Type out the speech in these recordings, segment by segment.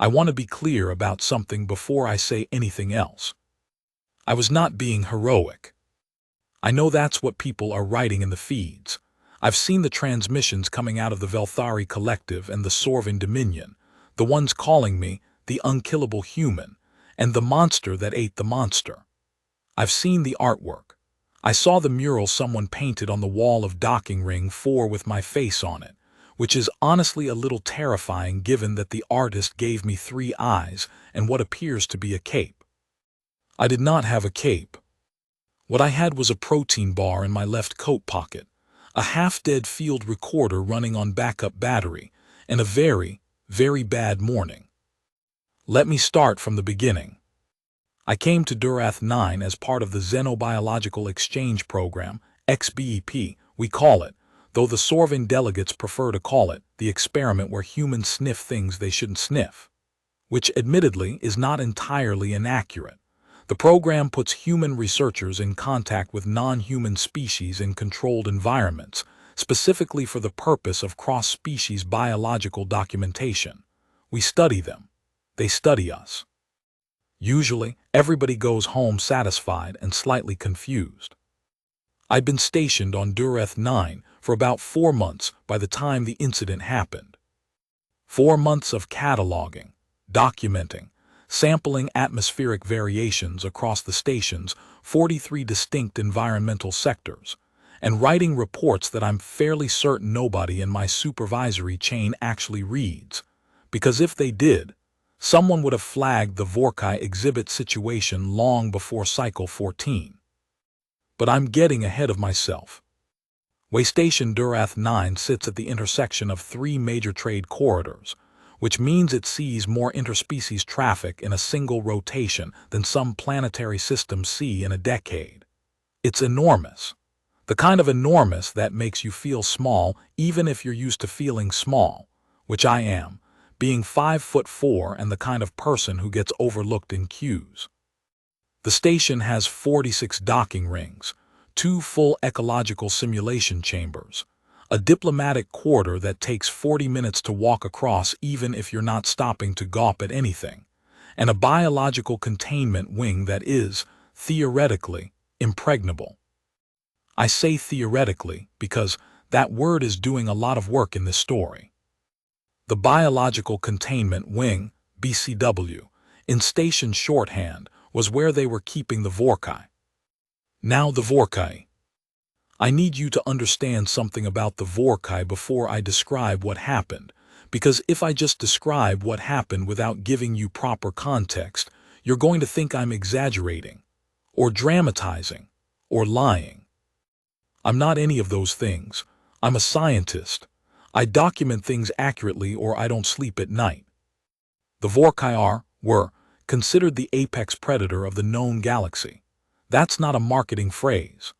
I want to be clear about something before I say anything else. I was not being heroic. I know that's what people are writing in the feeds. I've seen the transmissions coming out of the Velthari Collective and the Sorvin Dominion, the ones calling me the unkillable human and the monster that ate the monster. I've seen the artwork. I saw the mural someone painted on the wall of Docking Ring 4 with my face on it, which is honestly a little terrifying given that the artist gave me 3 eyes and what appears to be a cape. I did not have a cape. What I had was a protein bar in my left coat pocket, a half-dead field recorder running on backup battery, and a very, very bad morning. Let me start from the beginning. I came to Durath 9 as part of the Xenobiological Exchange Program, XBEP, we call it, though the Sorvin delegates prefer to call it the experiment where humans sniff things they shouldn't sniff, which admittedly is not entirely inaccurate. The program puts human researchers in contact with non-human species in controlled environments, specifically for the purpose of cross-species biological documentation. We study them. They study us. Usually, everybody goes home satisfied and slightly confused. I'd been stationed on Durath 9 for about 4 months by the time the incident happened. 4 months of cataloging, documenting, sampling atmospheric variations across the station's 43 distinct environmental sectors, and writing reports that I'm fairly certain nobody in my supervisory chain actually reads, because if they did, someone would have flagged the Vorkai exhibit situation long before Cycle 14. But I'm getting ahead of myself. Waystation Durath 9 sits at the intersection of 3 major trade corridors, which means it sees more interspecies traffic in a single rotation than some planetary systems see in a decade. It's enormous. The kind of enormous that makes you feel small even if you're used to feeling small, which I am, being 5'4" and the kind of person who gets overlooked in queues. The station has 46 docking rings, 2 full ecological simulation chambers, a diplomatic quarter that takes 40 minutes to walk across even if you're not stopping to gawp at anything, and a biological containment wing that is, theoretically, impregnable. I say theoretically because that word is doing a lot of work in this story. The Biological Containment Wing, BCW, in station shorthand, was where they were keeping the Vorkai. Now the Vorkai. I need you to understand something about the Vorkai before I describe what happened, because if I just describe what happened without giving you proper context, you're going to think I'm exaggerating, or dramatizing, or lying. I'm not any of those things. I'm a scientist. I document things accurately or I don't sleep at night. The Vorkai were considered the apex predator of the known galaxy. That's not a marketing phrase.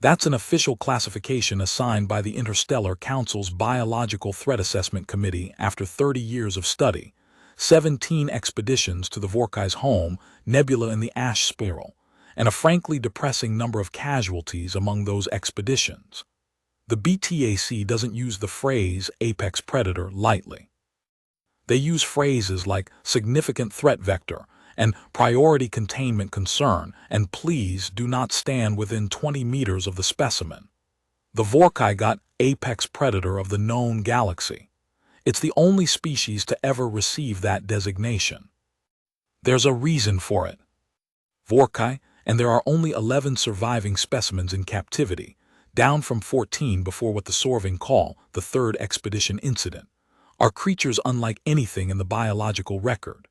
That's an official classification assigned by the Interstellar Council's Biological Threat Assessment Committee after 30 years of study, 17 expeditions to the Vorkai's home, nebula in the ash spiral, and a frankly depressing number of casualties among those expeditions. The BTAC doesn't use the phrase apex predator lightly. They use phrases like significant threat vector and priority containment concern, and please do not stand within 20 meters of the specimen. The Vorkai got apex predator of the known galaxy. It's the only species to ever receive that designation. There's a reason for it. Vorkai, and there are only 11 surviving specimens in captivity, down from 14 before what the Sorvin call the third expedition incident, are creatures unlike anything in the biological record.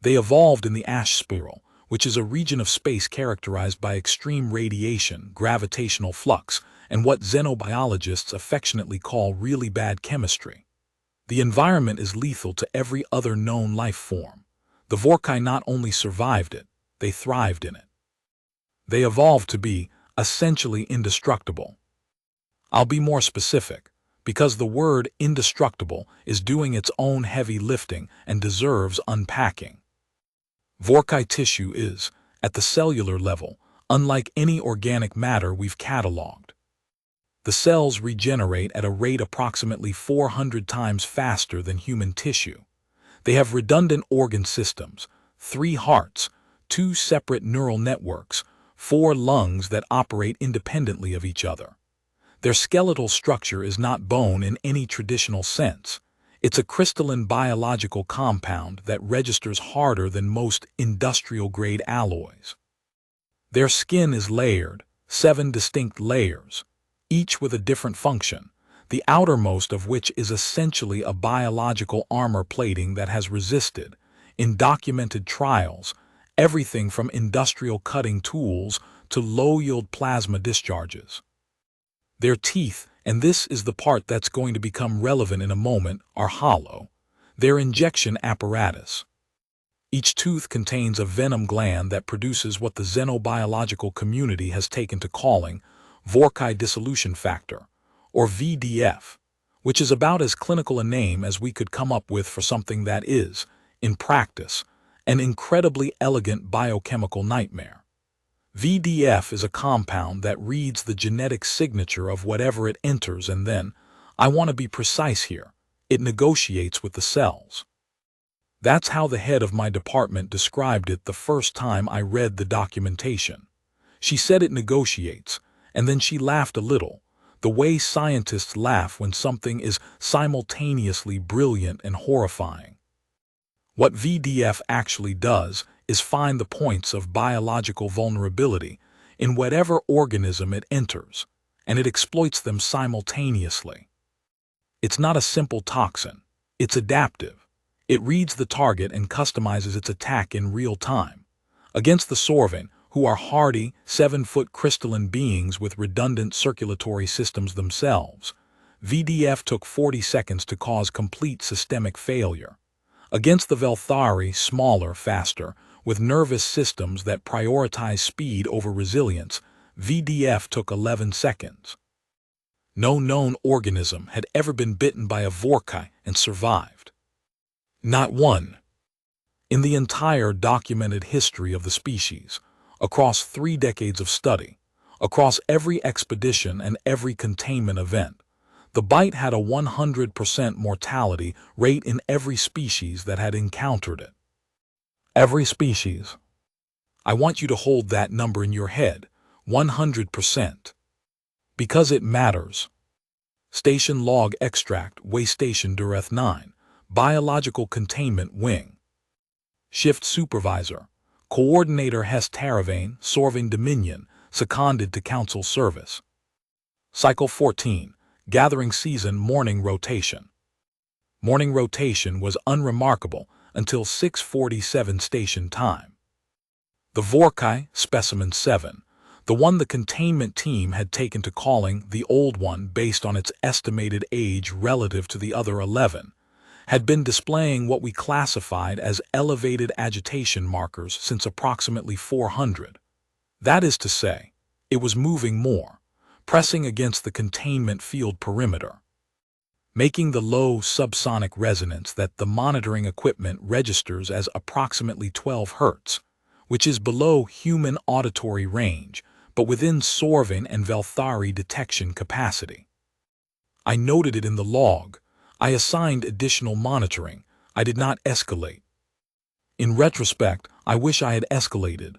They evolved in the ash spiral, which is a region of space characterized by extreme radiation, gravitational flux, and what xenobiologists affectionately call really bad chemistry. The environment is lethal to every other known life form. The Vorkai not only survived it, they thrived in it. They evolved to be essentially indestructible. I'll be more specific, because the word indestructible is doing its own heavy lifting and deserves unpacking. Vorkai tissue is, at the cellular level, unlike any organic matter we've cataloged. The cells regenerate at a rate approximately 400 times faster than human tissue. They have redundant organ systems, 3 hearts, 2 separate neural networks, 4 lungs that operate independently of each other. Their skeletal structure is not bone in any traditional sense. It's a crystalline biological compound that registers harder than most industrial-grade alloys. Their skin is layered, 7 distinct layers, each with a different function, the outermost of which is essentially a biological armor plating that has resisted, in documented trials, everything from industrial cutting tools to low-yield plasma discharges. Their teeth, and this is the part that's going to become relevant in a moment, are hollow. Their injection apparatus. Each tooth contains a venom gland that produces what the xenobiological community has taken to calling Vorkai dissolution factor, or VDF, which is about as clinical a name as we could come up with for something that is, in practice, an incredibly elegant biochemical nightmare. VDF is a compound that reads the genetic signature of whatever it enters and then, I want to be precise here, it negotiates with the cells. That's how the head of my department described it the first time I read the documentation. She said it negotiates, and then she laughed a little, the way scientists laugh when something is simultaneously brilliant and horrifying. What VDF actually does is find the points of biological vulnerability in whatever organism it enters, and it exploits them simultaneously. It's not a simple toxin. It's adaptive. It reads the target and customizes its attack in real time. Against the Sorvin, who are hardy, 7-foot crystalline beings with redundant circulatory systems themselves, VDF took 40 seconds to cause complete systemic failure. Against the Velthari, smaller, faster, with nervous systems that prioritize speed over resilience, VDF took 11 seconds. No known organism had ever been bitten by a Vorkai and survived. Not one. In the entire documented history of the species, across 3 decades of study, across every expedition and every containment event, the bite had a 100% mortality rate in every species that had encountered it. Every species. I want you to hold that number in your head, 100%. Because it matters. Station Log Extract, Way Station Dureth 9, Biological Containment Wing. Shift Supervisor, Coordinator Hess Taravane, Sorvin Dominion, seconded to Council Service. Cycle 14, Gathering Season Morning Rotation. Morning rotation was unremarkable until 6:47 station time. The Vorkai, Specimen 7, the one the containment team had taken to calling the Old One based on its estimated age relative to the other 11, had been displaying what we classified as elevated agitation markers since approximately 400. That is to say, it was moving more, pressing against the containment field perimeter, making the low subsonic resonance that the monitoring equipment registers as approximately 12 Hz, which is below human auditory range, but within Sorvin and Velthari detection capacity. I noted it in the log. I assigned additional monitoring. I did not escalate. In retrospect, I wish I had escalated.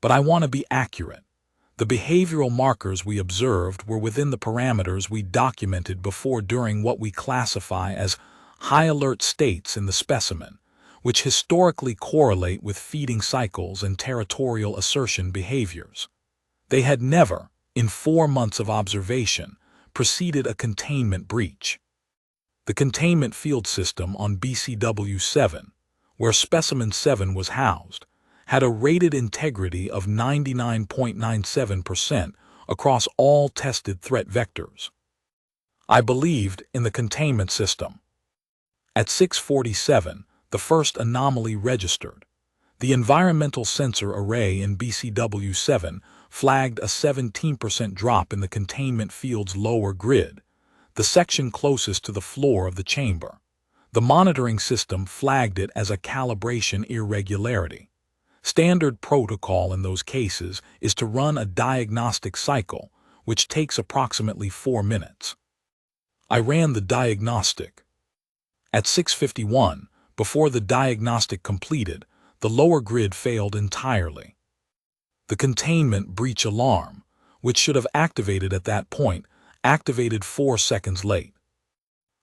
But I want to be accurate. The behavioral markers we observed were within the parameters we documented before during what we classify as high alert states in the specimen, which historically correlate with feeding cycles and territorial assertion behaviors. They had never, in 4 months of observation, preceded a containment breach. The containment field system on BCW-7, where Specimen 7 was housed, had a rated integrity of 99.97% across all tested threat vectors. I believed in the containment system. At 6:47, the first anomaly registered. The environmental sensor array in BCW-7 flagged a 17% drop in the containment field's lower grid, the section closest to the floor of the chamber. The monitoring system flagged it as a calibration irregularity. Standard protocol in those cases is to run a diagnostic cycle, which takes approximately 4 minutes. I ran the diagnostic. At 6:51, Before the diagnostic completed, the lower grid failed entirely. The containment breach alarm, which should have activated at that point, activated 4 seconds late.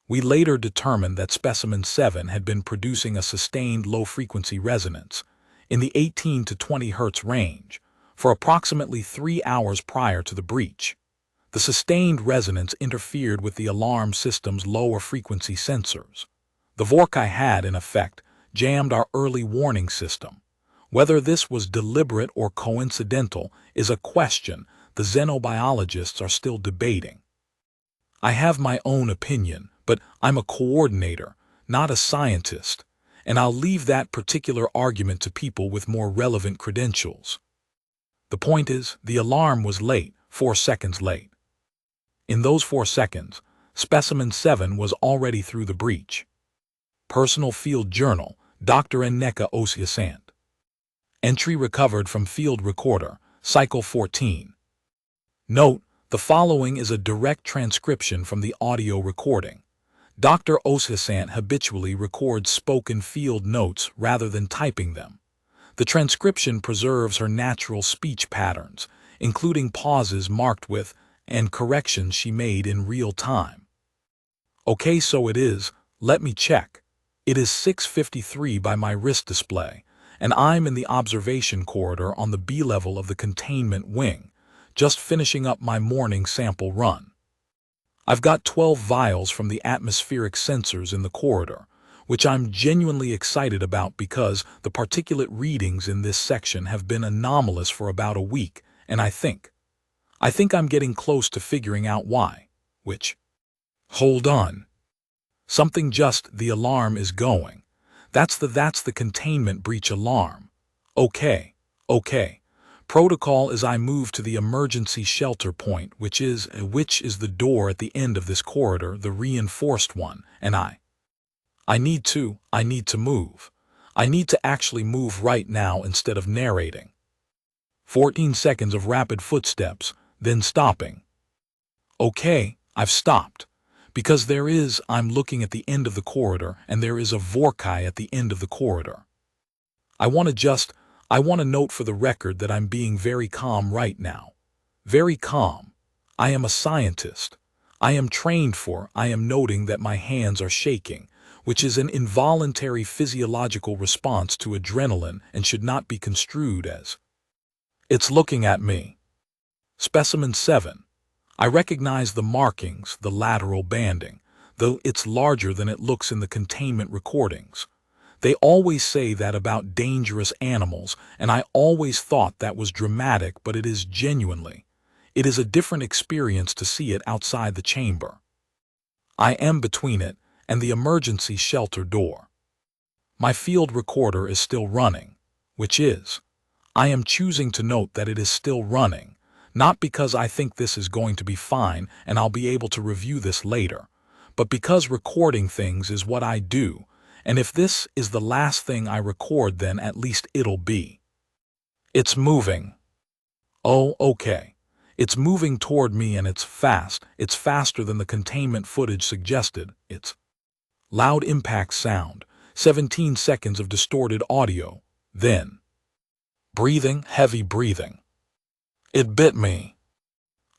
We later determined that specimen 7 had been producing a sustained low-frequency resonance in the 18 to 20 Hz range for approximately 3 hours prior to the breach. The sustained resonance interfered with the alarm system's lower frequency sensors. The Vorkai had, in effect, jammed our early warning system. Whether this was deliberate or coincidental is a question the xenobiologists are still debating. I have my own opinion, but I'm a coordinator, not a scientist, and I'll leave that particular argument to people with more relevant credentials. The point is, the alarm was late, 4 seconds late. In those 4 seconds, specimen 7 was already through the breach. Personal Field Journal, Dr. Nneka Osiasant. Entry recovered from Field Recorder, Cycle 14. Note, the following is a direct transcription from the audio recording. Dr. Osiasant habitually records spoken field notes rather than typing them. The transcription preserves her natural speech patterns, including pauses marked with and corrections she made in real time. Okay, so it is, let me check. It is 6:53 by my wrist display, and I'm in the observation corridor on the B level of the containment wing, just finishing up my morning sample run. I've got 12 vials from the atmospheric sensors in the corridor, which I'm genuinely excited about because the particulate readings in this section have been anomalous for about a week, and I think I'm getting close to figuring out why. Hold on. Something the alarm is going. That's the containment breach alarm. Okay. Protocol as I move to the emergency shelter point, which is the door at the end of this corridor, the reinforced one, and I need to move. I need to actually move right now instead of narrating. 14 seconds of rapid footsteps, then stopping. Okay, I've stopped. Because I'm looking at the end of the corridor, and there is a Vorkai at the end of the corridor. I want to note for the record that I'm being very calm right now. Very calm. I am a scientist. I am noting that my hands are shaking, which is an involuntary physiological response to adrenaline and should not be construed as it's looking at me. Specimen 7. I recognize the markings, the lateral banding, though it's larger than it looks in the containment recordings. They always say that about dangerous animals, and I always thought that was dramatic, but it is genuinely. It is a different experience to see it outside the chamber. I am between it and the emergency shelter door. My field recorder is still running, I am choosing to note that it is still running, not because I think this is going to be fine and I'll be able to review this later, but because recording things is what I do, and if this is the last thing I record, then at least it'll be. It's moving. Oh, okay. It's moving toward me and it's fast. It's faster than the containment footage suggested. It's loud impact sound, 17 seconds of distorted audio, then breathing, heavy breathing. It bit me.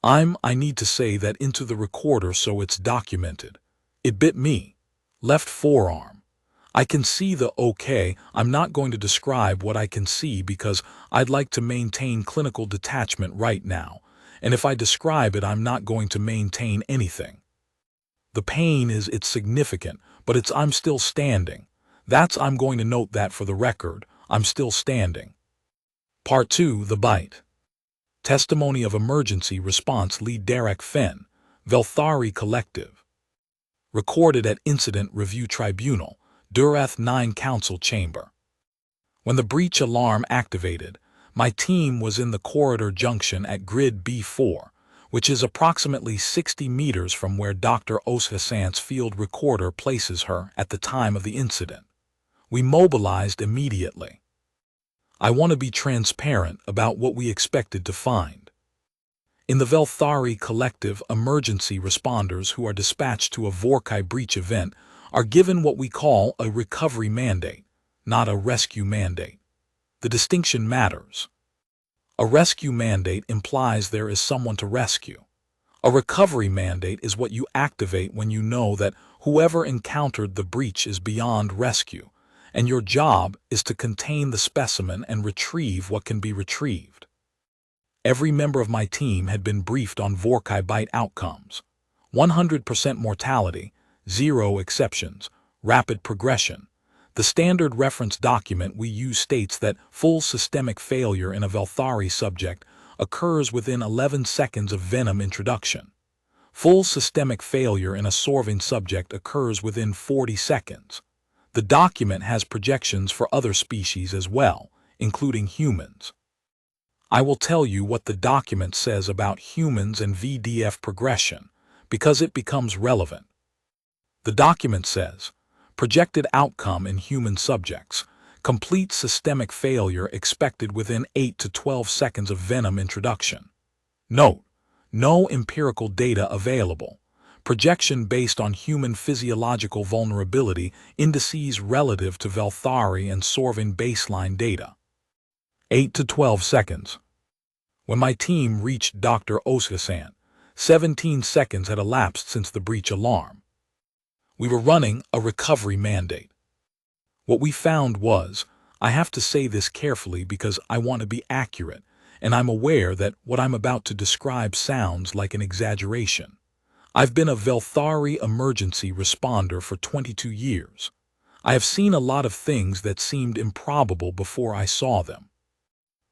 I need to say that into the recorder so it's documented. It bit me. Left forearm. I can see I'm not going to describe what I can see because I'd like to maintain clinical detachment right now, and if I describe it I'm not going to maintain anything. The pain it's significant, but I'm still standing. I'm going to note that for the record, I'm still standing. Part 2, the bite. Testimony of Emergency Response Lead Derek Fenn, Velthari Collective. Recorded at Incident Review Tribunal, Durath 9 Council Chamber. When the breach alarm activated, my team was in the corridor junction at Grid B4, which is approximately 60 meters from where Dr. Osiasant's field recorder places her at the time of the incident. We mobilized immediately. I want to be transparent about what we expected to find. In the Velthari Collective, emergency responders who are dispatched to a Vorkai breach event are given what we call a recovery mandate, not a rescue mandate. The distinction matters. A rescue mandate implies there is someone to rescue. A recovery mandate is what you activate when you know that whoever encountered the breach is beyond rescue, and your job is to contain the specimen and retrieve what can be retrieved. Every member of my team had been briefed on Vorkai bite outcomes. 100% mortality, 0 exceptions, rapid progression. The standard reference document we use states that full systemic failure in a Velthari subject occurs within 11 seconds of venom introduction. Full systemic failure in a Sorving subject occurs within 40 seconds. The document has projections for other species as well, including humans. I will tell you what the document says about humans and VDF progression, because it becomes relevant. The document says, projected outcome in human subjects, complete systemic failure expected within 8 to 12 seconds of venom introduction. Note, no empirical data available. Projection based on human physiological vulnerability indices relative to Velthari and Sorving baseline data. 8 to 12 seconds. When my team reached Dr. Osgasan, 17 seconds had elapsed since the breach alarm. We were running a recovery mandate. What we found was, I have to say this carefully because I want to be accurate, and I'm aware that what I'm about to describe sounds like an exaggeration. I've been a Velthari emergency responder for 22 years. I have seen a lot of things that seemed improbable before I saw them.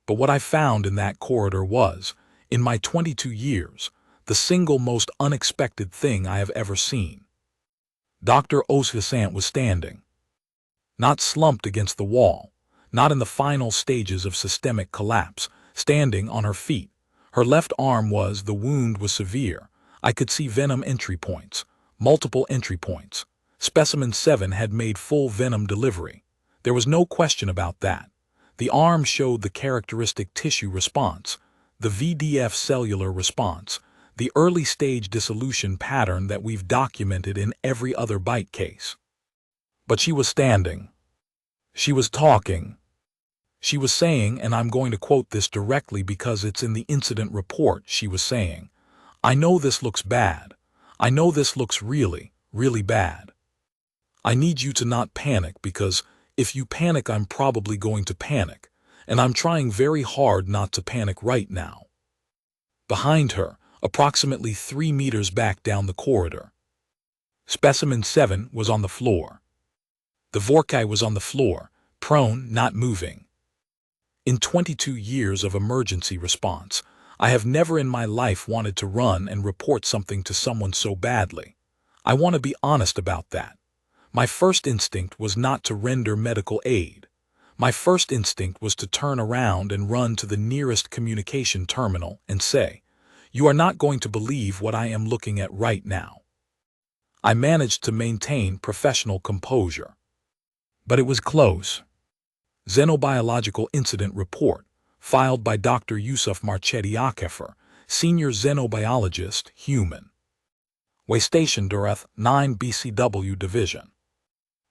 But what I found in that corridor was, in my 22 years, the single most unexpected thing I have ever seen. Dr. Osgasan was standing. Not slumped against the wall, not in the final stages of systemic collapse, standing on her feet. Her left arm the wound was severe. I could see venom entry points, multiple entry points. Specimen 7 had made full venom delivery. There was no question about that. The arm showed the characteristic tissue response, the VDF cellular response, the early-stage dissolution pattern that we've documented in every other bite case. But she was standing. She was talking. She was saying, and I'm going to quote this directly because it's in the incident report, she was saying, "I know this looks bad. I know this looks really, really bad. I need you to not panic because if you panic, I'm probably going to panic, and I'm trying very hard not to panic right now." Behind her, approximately 3 meters back down the corridor, Specimen 7 was on the floor. The Vorkai was on the floor, prone, not moving. In 22 years of emergency response, I have never in my life wanted to run and report something to someone so badly. I want to be honest about that. My first instinct was not to render medical aid. My first instinct was to turn around and run to the nearest communication terminal and say, "You are not going to believe what I am looking at right now." I managed to maintain professional composure. But it was close. Xenobiological Incident Report, filed by Dr. Yusuf Marchetti Akefer, Senior Xenobiologist, Human. Waystation Dureth, 9 BCW Division.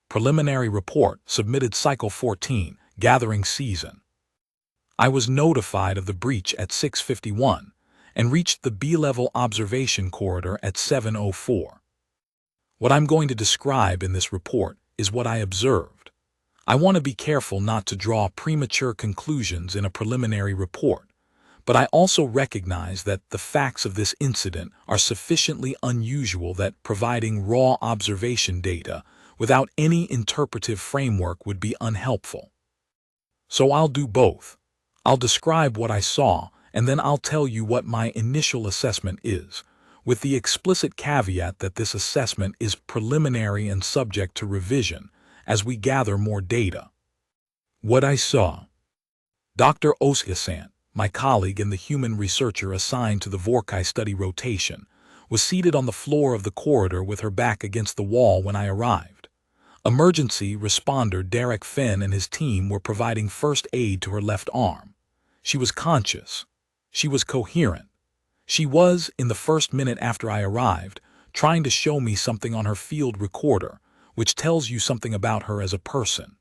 Preliminary Report, submitted Cycle 14, Gathering Season. I was notified of the breach at 6:51 and reached the B-level observation corridor at 7:04. What I'm going to describe in this report is what I observed. I want to be careful not to draw premature conclusions in a preliminary report, but I also recognize that the facts of this incident are sufficiently unusual that providing raw observation data without any interpretive framework would be unhelpful. So I'll do both. I'll describe what I saw, and then I'll tell you what my initial assessment is, with the explicit caveat that this assessment is preliminary and subject to revision as we gather more data. What I saw. Dr. Osgasan, my colleague and the human researcher assigned to the Vorkai study rotation, was seated on the floor of the corridor with her back against the wall when I arrived. Emergency responder Derek Finn and his team were providing first aid to her left arm. She was conscious. She was coherent. She was, in the first minute after I arrived, trying to show me something on her field recorder, which tells you something about her as a person.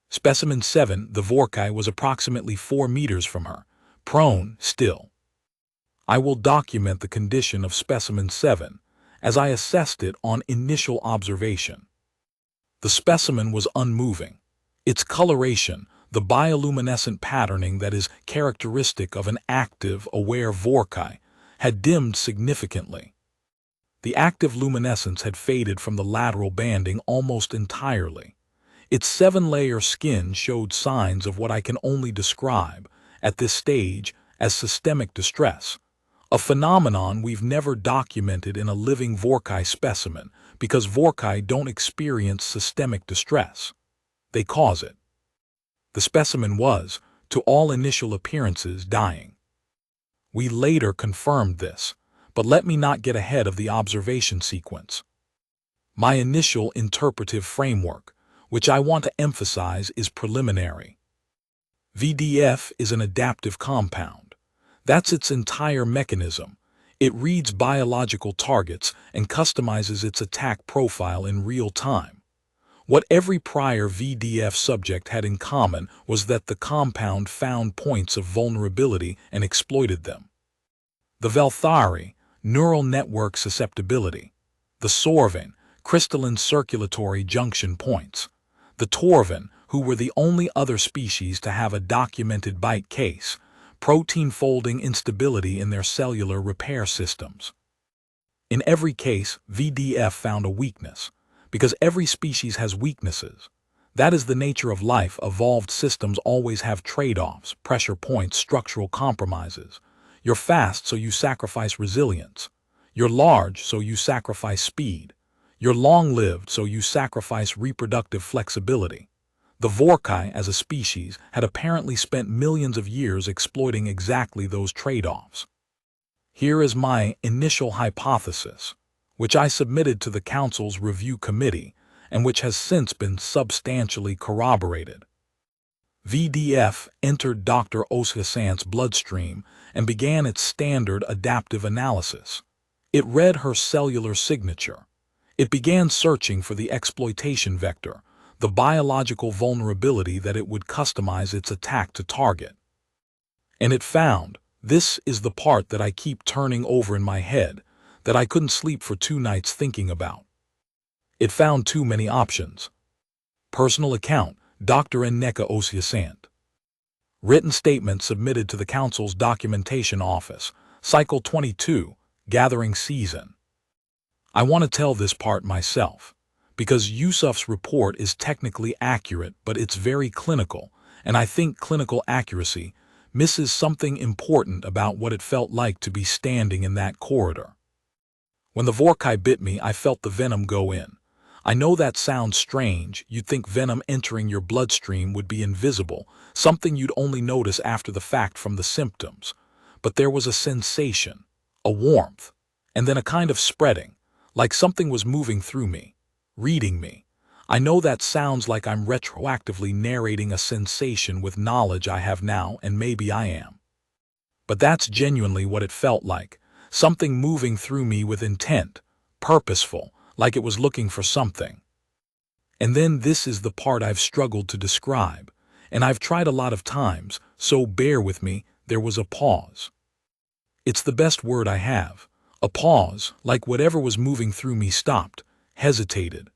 Specimen 7, the Vorkai was approximately 4 meters from her, prone, still. I will document the condition of specimen 7, as I assessed it on initial observation. The specimen was unmoving. Its coloration, the bioluminescent patterning that is characteristic of an active, aware Vorkai, had dimmed significantly. The active luminescence had faded from the lateral banding almost entirely. Its 7-layer skin showed signs of what I can only describe, at this stage, as systemic distress, a phenomenon we've never documented in a living Vorkai specimen because Vorkai don't experience systemic distress. They cause it. The specimen was, to all initial appearances, dying. We later confirmed this, but let me not get ahead of the observation sequence. My initial interpretive framework, which I want to emphasize, is preliminary. VDF is an adaptive compound. That's its entire mechanism. It reads biological targets and customizes its attack profile in real time. What every prior VDF subject had in common was that the compound found points of vulnerability and exploited them. The Velthari, neural network susceptibility. The Sorvin, crystalline circulatory junction points. The Torvin, who were the only other species to have a documented bite case, protein folding instability in their cellular repair systems. In every case, VDF found a weakness, because every species has weaknesses. That is the nature of life. Evolved systems always have trade-offs, pressure points, structural compromises. You're fast, so you sacrifice resilience. You're large, so you sacrifice speed. You're long-lived, so you sacrifice reproductive flexibility. The Vorkai, as a species, had apparently spent millions of years exploiting exactly those trade-offs. Here is my initial hypothesis, which I submitted to the Council's review committee and which has since been substantially corroborated. VDF entered Dr. Oshasant's bloodstream and began its standard adaptive analysis. It read her cellular signature. It began searching for the exploitation vector, the biological vulnerability that it would customize its attack to target. And it found, this is the part that I keep turning over in my head, that I couldn't sleep for 2 nights thinking about. It found too many options. Personal account, Dr. Nneka Oshasant. Written statement submitted to the Council's Documentation Office, Cycle 22, Gathering Season. I want to tell this part myself, because Yusuf's report is technically accurate, but it's very clinical, and I think clinical accuracy misses something important about what it felt like to be standing in that corridor. When the Vorkai bit me, I felt the venom go in. I know that sounds strange. You'd think venom entering your bloodstream would be invisible, something you'd only notice after the fact from the symptoms. But there was a sensation, a warmth, and then a kind of spreading, like something was moving through me, reading me. I know that sounds like I'm retroactively narrating a sensation with knowledge I have now, and maybe I am. But that's genuinely what it felt like, something moving through me with intent, purposeful, like it was looking for something. And then this is the part I've struggled to describe, and I've tried a lot of times, so bear with me. There was a pause. It's the best word I have. A pause, like whatever was moving through me stopped, hesitated.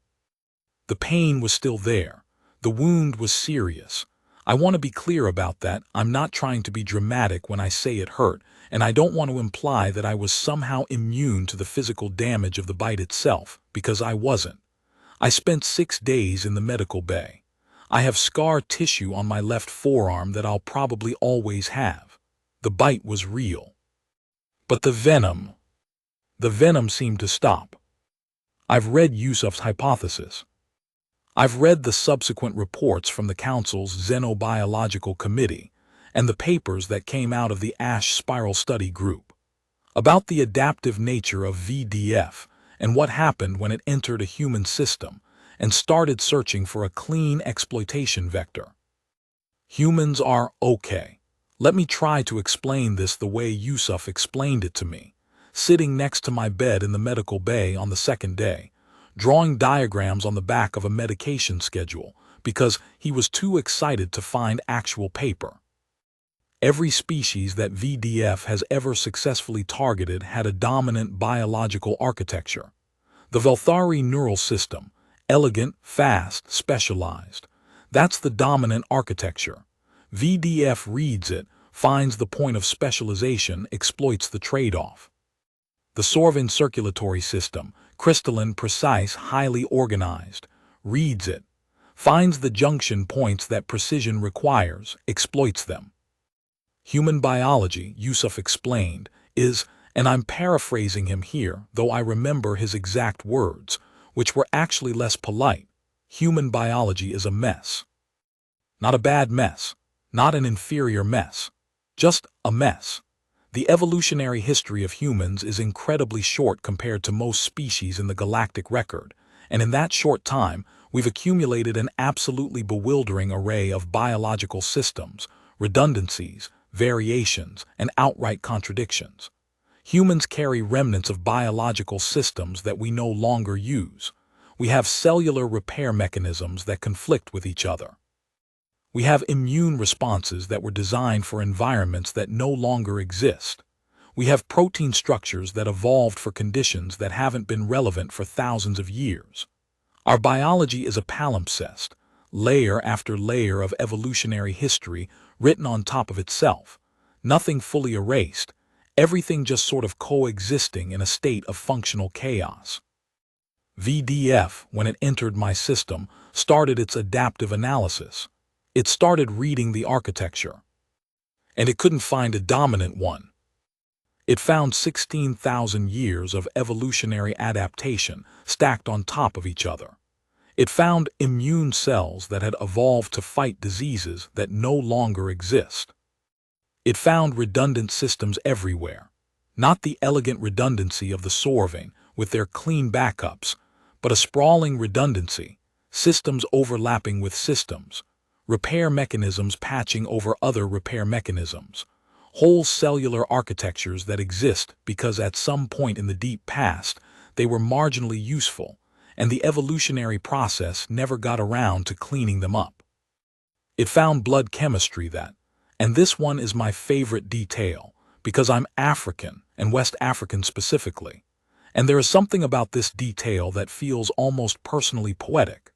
The pain was still there. The wound was serious. I want to be clear about that. I'm not trying to be dramatic when I say it hurt, and I don't want to imply that I was somehow immune to the physical damage of the bite itself, because I wasn't. I spent 6 days in the medical bay. I have scar tissue on my left forearm that I'll probably always have. The bite was real. But the venom seemed to stop. I've read Yusuf's hypothesis. I've read the subsequent reports from the Council's Xenobiological Committee and the papers that came out of the Ash Spiral Study Group about the adaptive nature of VDF and what happened when it entered a human system and started searching for a clean exploitation vector. Humans are okay. Let me try to explain this the way Yusuf explained it to me, sitting next to my bed in the medical bay on the 2nd day, drawing diagrams on the back of a medication schedule because he was too excited to find actual paper. Every species that VDF has ever successfully targeted had a dominant biological architecture. The Velthari neural system, elegant, fast, specialized. That's the dominant architecture. VDF reads it, finds the point of specialization, exploits the trade-off. The Sorvin circulatory system, crystalline, precise, highly organized, reads it, finds the junction points that precision requires, exploits them. Human biology, Yusuf explained, is, and I'm paraphrasing him here, though I remember his exact words, which were actually less polite, human biology is a mess. Not a bad mess, not an inferior mess, just a mess. The evolutionary history of humans is incredibly short compared to most species in the galactic record, and in that short time, we've accumulated an absolutely bewildering array of biological systems, redundancies, variations, and outright contradictions. Humans carry remnants of biological systems that we no longer use. We have cellular repair mechanisms that conflict with each other. We have immune responses that were designed for environments that no longer exist. We have protein structures that evolved for conditions that haven't been relevant for thousands of years. Our biology is a palimpsest, layer after layer of evolutionary history written on top of itself. Nothing fully erased, everything just sort of coexisting in a state of functional chaos. VDF, when it entered my system, started its adaptive analysis. It started reading the architecture. And it couldn't find a dominant one. It found 16,000 years of evolutionary adaptation stacked on top of each other. It found immune cells that had evolved to fight diseases that no longer exist. It found redundant systems everywhere, not the elegant redundancy of the Sorvin with their clean backups, but a sprawling redundancy, systems overlapping with systems, repair mechanisms patching over other repair mechanisms, whole cellular architectures that exist because at some point in the deep past they were marginally useful, and the evolutionary process never got around to cleaning them up. It found blood chemistry that, and this one is my favorite detail, because I'm African, and West African specifically, and there is something about this detail that feels almost personally poetic.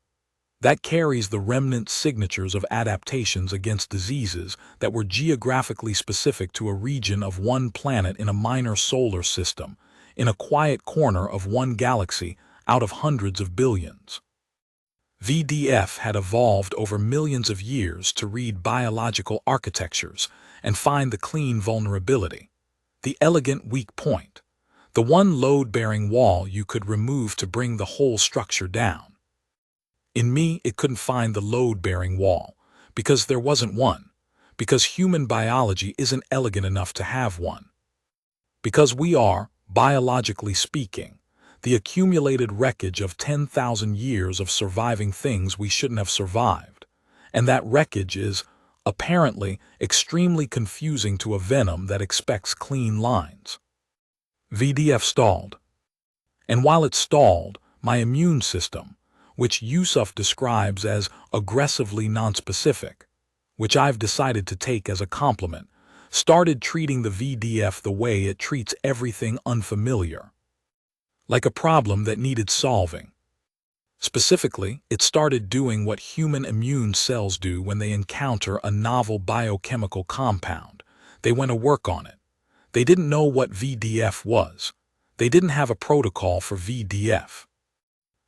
That carries the remnant signatures of adaptations against diseases that were geographically specific to a region of one planet in a minor solar system, in a quiet corner of one galaxy out of hundreds of billions. VDF had evolved over millions of years to read biological architectures and find the clean vulnerability, the elegant weak point, the one load-bearing wall you could remove to bring the whole structure down. In me, it couldn't find the load-bearing wall, because there wasn't one, because human biology isn't elegant enough to have one. Because we are, biologically speaking, the accumulated wreckage of 10,000 years of surviving things we shouldn't have survived, and that wreckage is, apparently, extremely confusing to a venom that expects clean lines. VDF stalled. And while it stalled, my immune system, which Yusuf describes as aggressively nonspecific, which I've decided to take as a compliment, started treating the VDF the way it treats everything unfamiliar, like a problem that needed solving. Specifically, it started doing what human immune cells do when they encounter a novel biochemical compound. They went to work on it. They didn't know what VDF was. They didn't have a protocol for VDF.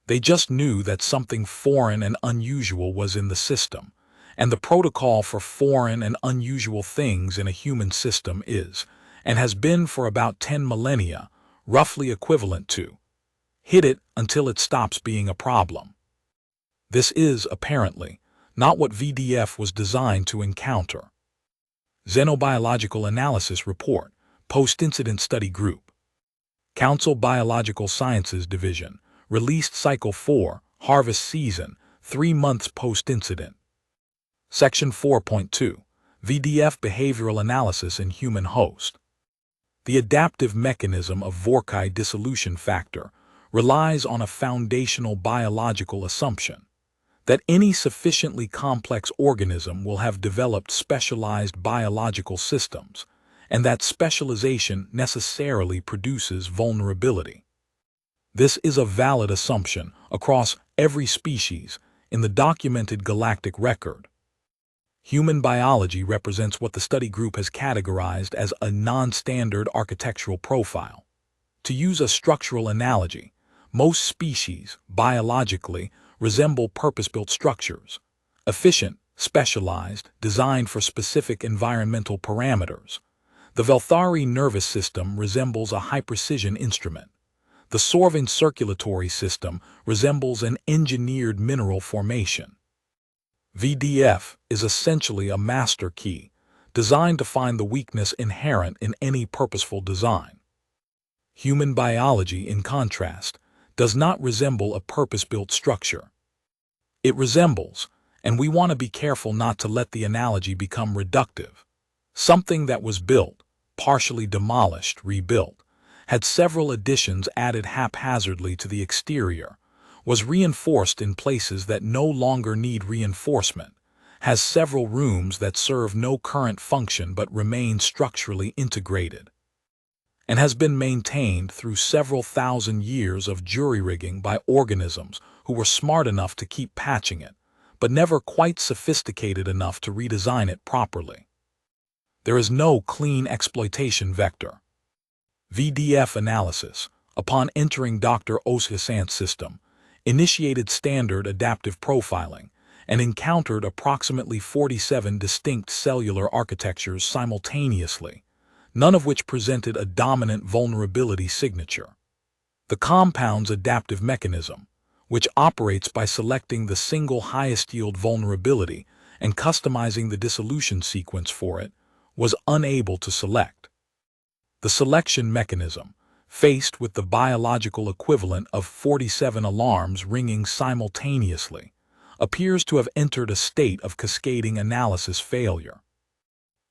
They just knew that something foreign and unusual was in the system, and the protocol for foreign and unusual things in a human system is, and has been for about 10 millennia, roughly equivalent to, hit it until it stops being a problem. This is, apparently, not what VDF was designed to encounter. Xenobiological Analysis Report, Post-Incident Study Group. Council Biological Sciences Division, released Cycle 4, Harvest Season, 3 months post-incident. Section 4.2, VDF Behavioral Analysis in Human Host. The adaptive mechanism of Vorkai dissolution factor, relies on a foundational biological assumption that any sufficiently complex organism will have developed specialized biological systems, and that specialization necessarily produces vulnerability. This is a valid assumption across every species in the documented galactic record. Human biology represents what the study group has categorized as a non-standard architectural profile. To use a structural analogy, most species, biologically, resemble purpose-built structures, efficient, specialized, designed for specific environmental parameters. The Velthari nervous system resembles a high-precision instrument. The Sorvin circulatory system resembles an engineered mineral formation. VDF is essentially a master key, designed to find the weakness inherent in any purposeful design. Human biology, in contrast, does not resemble a purpose-built structure. It resembles, and we want to be careful not to let the analogy become reductive, something that was built, partially demolished, rebuilt, had several additions added haphazardly to the exterior, was reinforced in places that no longer need reinforcement, has several rooms that serve no current function but remain structurally integrated, and has been maintained through several thousand years of jury-rigging by organisms who were smart enough to keep patching it, but never quite sophisticated enough to redesign it properly. There is no clean exploitation vector. VDF analysis, upon entering Dr. Oshasant's system, initiated standard adaptive profiling and encountered approximately 47 distinct cellular architectures simultaneously, none of which presented a dominant vulnerability signature. The compound's adaptive mechanism, which operates by selecting the single highest-yield vulnerability and customizing the dissolution sequence for it, was unable to select. The selection mechanism, faced with the biological equivalent of 47 alarms ringing simultaneously, appears to have entered a state of cascading analysis failure.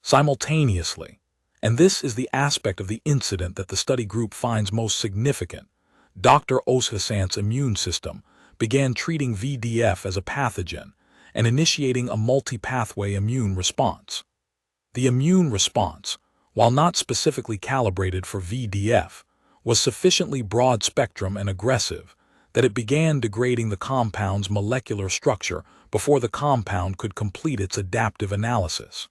Simultaneously, and this is the aspect of the incident that the study group finds most significant, Dr. Oshasant's immune system began treating VDF as a pathogen and initiating a multi-pathway immune response. The immune response, while not specifically calibrated for VDF, was sufficiently broad-spectrum and aggressive that it began degrading the compound's molecular structure before the compound could complete its adaptive analysis.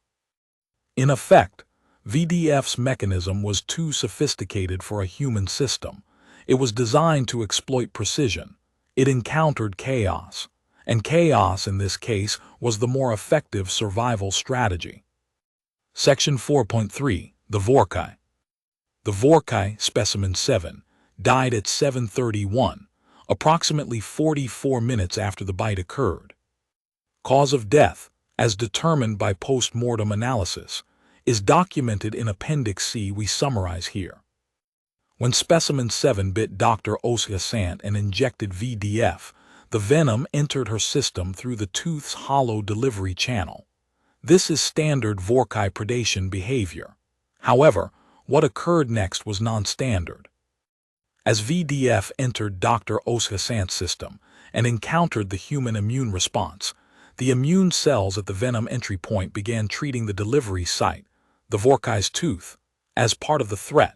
In effect, VDF's mechanism was too sophisticated for a human system. It was designed to exploit precision. It encountered chaos, and chaos in this case was the more effective survival strategy. Section 4.3. The Vorkai. The Vorkai, Specimen 7, died at 7:31, approximately 44 minutes after the bite occurred. Cause of death, as determined by post-mortem analysis, is documented in Appendix C we summarize here. When Specimen 7 bit Dr. Oshasant and injected VDF, the venom entered her system through the tooth's hollow delivery channel. This is standard Vorkai predation behavior. However, what occurred next was non-standard. As VDF entered Dr. Oshasant's system and encountered the human immune response, the immune cells at the venom entry point began treating the delivery site, the Vorkai's tooth, as part of the threat.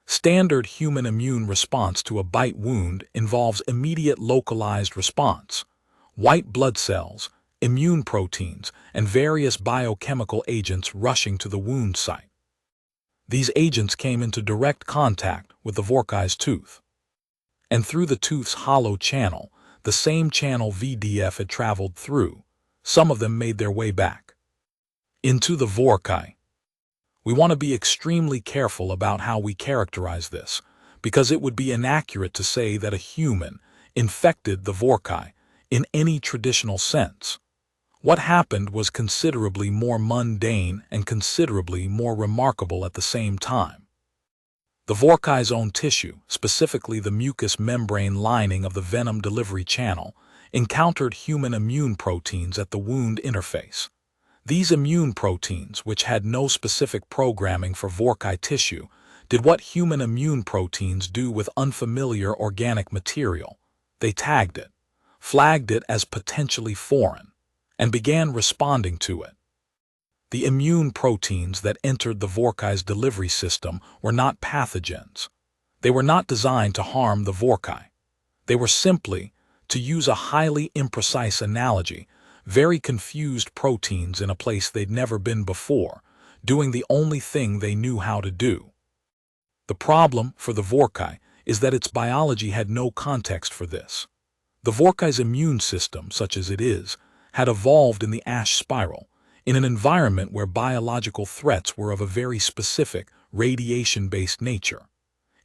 Standard human immune response to a bite wound involves immediate localized response, white blood cells, immune proteins, and various biochemical agents rushing to the wound site. These agents came into direct contact with the Vorkai's tooth. And through the tooth's hollow channel, the same channel VDF had traveled through, some of them made their way back into the Vorkai. We want to be extremely careful about how we characterize this, because it would be inaccurate to say that a human infected the Vorkai in any traditional sense. What happened was considerably more mundane and considerably more remarkable at the same time. The Vorkai's own tissue, specifically the mucous membrane lining of the venom delivery channel, encountered human immune proteins at the wound interface. These immune proteins, which had no specific programming for Vorkai tissue, did what human immune proteins do with unfamiliar organic material. They tagged it, flagged it as potentially foreign, and began responding to it. The immune proteins that entered the Vorkai's delivery system were not pathogens. They were not designed to harm the Vorkai. They were simply, to use a highly imprecise analogy, very confused proteins in a place they'd never been before, doing the only thing they knew how to do. The problem for the Vorkai is that its biology had no context for this. The Vorkai's immune system, such as it is, had evolved in the ash spiral, in an environment where biological threats were of a very specific, radiation-based nature.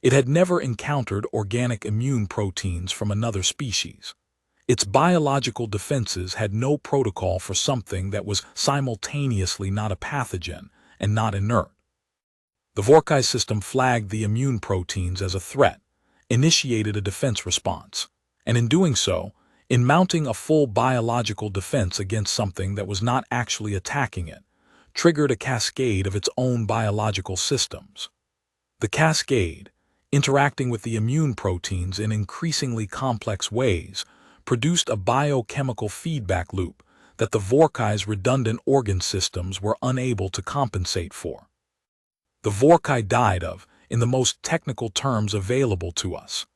It had never encountered organic immune proteins from another species. Its biological defenses had no protocol for something that was simultaneously not a pathogen and not inert. The Vorkai system flagged the immune proteins as a threat, initiated a defense response, and in doing so, in mounting a full biological defense against something that was not actually attacking it, triggered a cascade of its own biological systems. The cascade, interacting with the immune proteins in increasingly complex ways, produced a biochemical feedback loop that the Vorkai's redundant organ systems were unable to compensate for. The Vorkai died of, in the most technical terms available to us,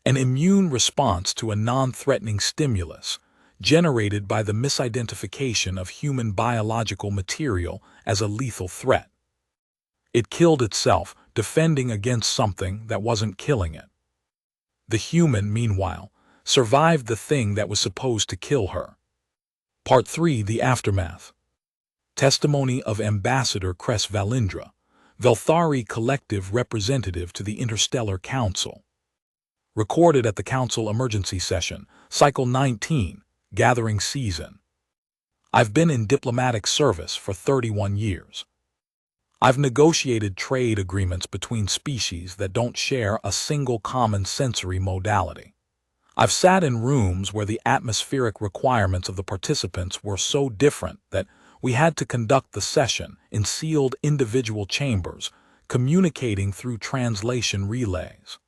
an immune response to a non-threatening stimulus generated by the misidentification of human biological material as a lethal threat. It killed itself, defending against something that wasn't killing it. The human, meanwhile, survived the thing that was supposed to kill her. Part 3. The Aftermath. Testimony of Ambassador Cress Valindra, Velthari Collective Representative to the Interstellar Council. Recorded at the Council Emergency Session, Cycle 19, Gathering Season. I've been in diplomatic service for 31 years. I've negotiated trade agreements between species that don't share a single common sensory modality. I've sat in rooms where the atmospheric requirements of the participants were so different that we had to conduct the session in sealed individual chambers, communicating through translation relays.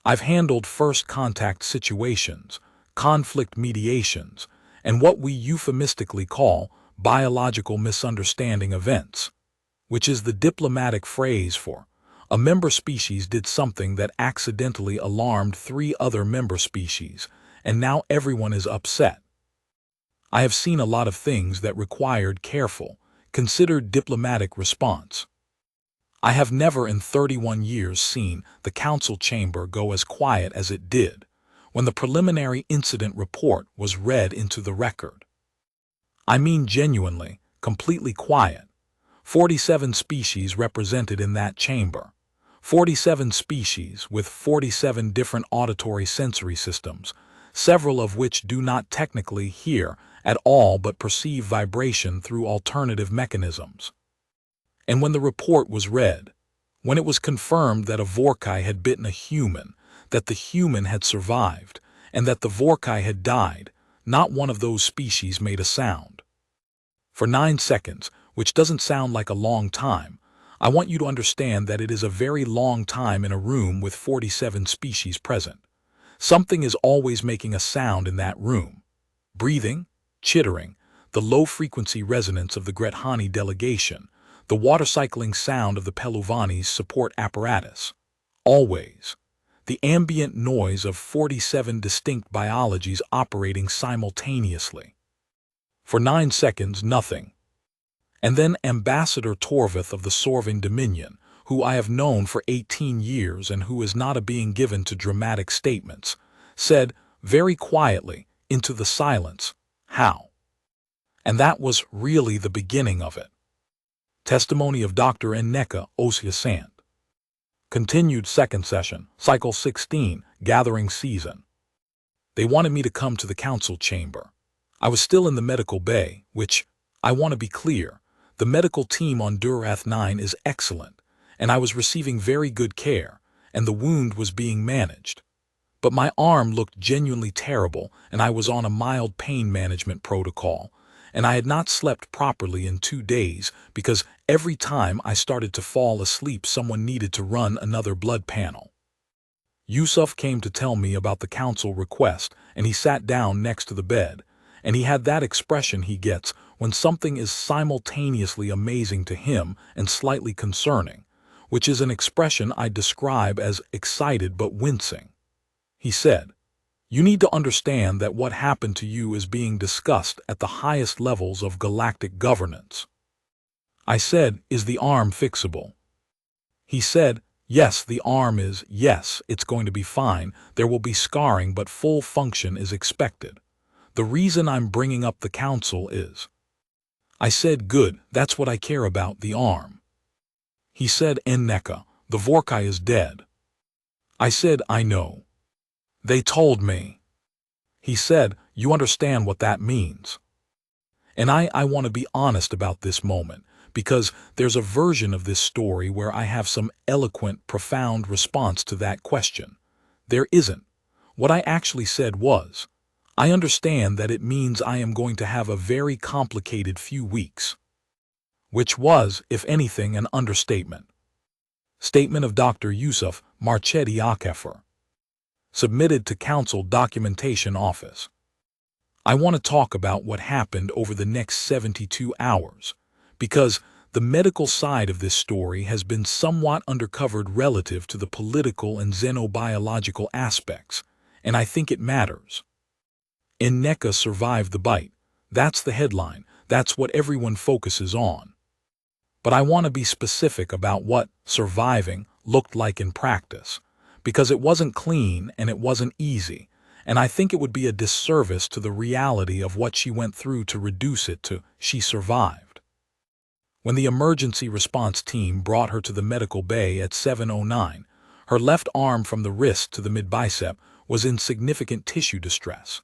I've handled first contact situations, conflict mediations, and what we euphemistically call biological misunderstanding events, which is the diplomatic phrase for a member species did something that accidentally alarmed 3 other member species, and now everyone is upset. I have seen a lot of things that required careful, considered diplomatic response. I have never in 31 years seen the council chamber go as quiet as it did when the preliminary incident report was read into the record. I mean genuinely, completely quiet. 47 species represented in that chamber. 47 species with 47 different auditory sensory systems, several of which do not technically hear at all but perceive vibration through alternative mechanisms. And when the report was read, when it was confirmed that a Vorkai had bitten a human, that the human had survived, and that the Vorkai had died, not one of those species made a sound. For 9 seconds, which doesn't sound like a long time, I want you to understand that it is a very long time in a room with 47 species present. Something is always making a sound in that room. Breathing, chittering, the low-frequency resonance of the Grethani delegation, the water-cycling sound of the Peluvani's support apparatus. Always. The ambient noise of 47 distinct biologies operating simultaneously. For 9 seconds, nothing. And then Ambassador Torvith of the Sorving Dominion, who I have known for 18 years and who is not a being given to dramatic statements, said, very quietly, into the silence, "How?" And that was really the beginning of it. Testimony of Dr. Nneka Osiasant. Continued second session, Cycle 16, Gathering Season. They wanted me to come to the council chamber. I was still in the medical bay, which, I want to be clear, the medical team on Durath 9 is excellent, and I was receiving very good care, and the wound was being managed. But my arm looked genuinely terrible, and I was on a mild pain management protocol, and I had not slept properly in 2 days because every time I started to fall asleep someone needed to run another blood panel. Yusuf came to tell me about the council request, and he sat down next to the bed, and he had that expression he gets when something is simultaneously amazing to him and slightly concerning, which is an expression I describe as excited but wincing. He said, "You need to understand that what happened to you is being discussed at the highest levels of galactic governance." I said, "Is the arm fixable?" He said, "Yes, the arm is, yes, it's going to be fine. There will be scarring, but full function is expected. The reason I'm bringing up the council is..." I said, "Good, that's what I care about, the arm." He said, "Enneka, the Vorkai is dead." I said, "I know. They told me." He said, "You understand what that means?" And I want to be honest about this moment, because there's a version of this story where I have some eloquent, profound response to that question. There isn't. What I actually said was, I understand that it means I am going to have a very complicated few weeks. Which was, if anything, an understatement. Statement of Dr. Yusuf Marchetti Akefer. Submitted to Council Documentation Office. I want to talk about what happened over the next 72 hours, because the medical side of this story has been somewhat undercovered relative to the political and xenobiological aspects, and I think it matters. Enneka survived the bite. That's the headline. That's what everyone focuses on. But I want to be specific about what surviving looked like in practice, because it wasn't clean and it wasn't easy, and I think it would be a disservice to the reality of what she went through to reduce it to she survived. When the emergency response team brought her to the medical bay at 7:09, her left arm from the wrist to the mid-bicep was in significant tissue distress.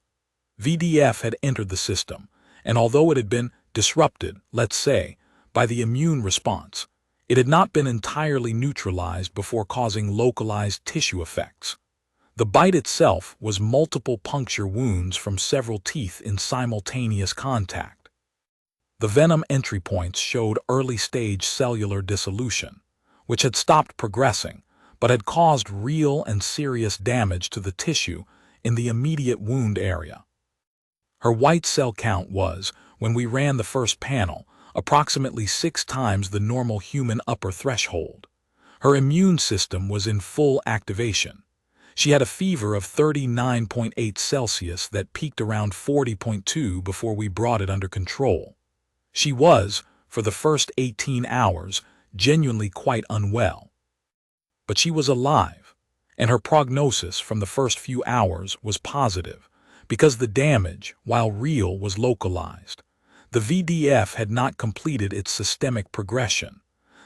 VDF had entered the system, and although it had been disrupted, let's say, by the immune response, it had not been entirely neutralized before causing localized tissue effects. The bite itself was multiple puncture wounds from several teeth in simultaneous contact. The venom entry points showed early-stage cellular dissolution, which had stopped progressing, but had caused real and serious damage to the tissue in the immediate wound area. Her white cell count was, when we ran the first panel, approximately 6 times the normal human upper threshold. Her immune system was in full activation. She had a fever of 39.8 Celsius that peaked around 40.2 before we brought it under control. She was, for the first 18 hours, genuinely quite unwell. But she was alive, and her prognosis from the first few hours was positive, because the damage, while real, was localized. The VDF had not completed its systemic progression.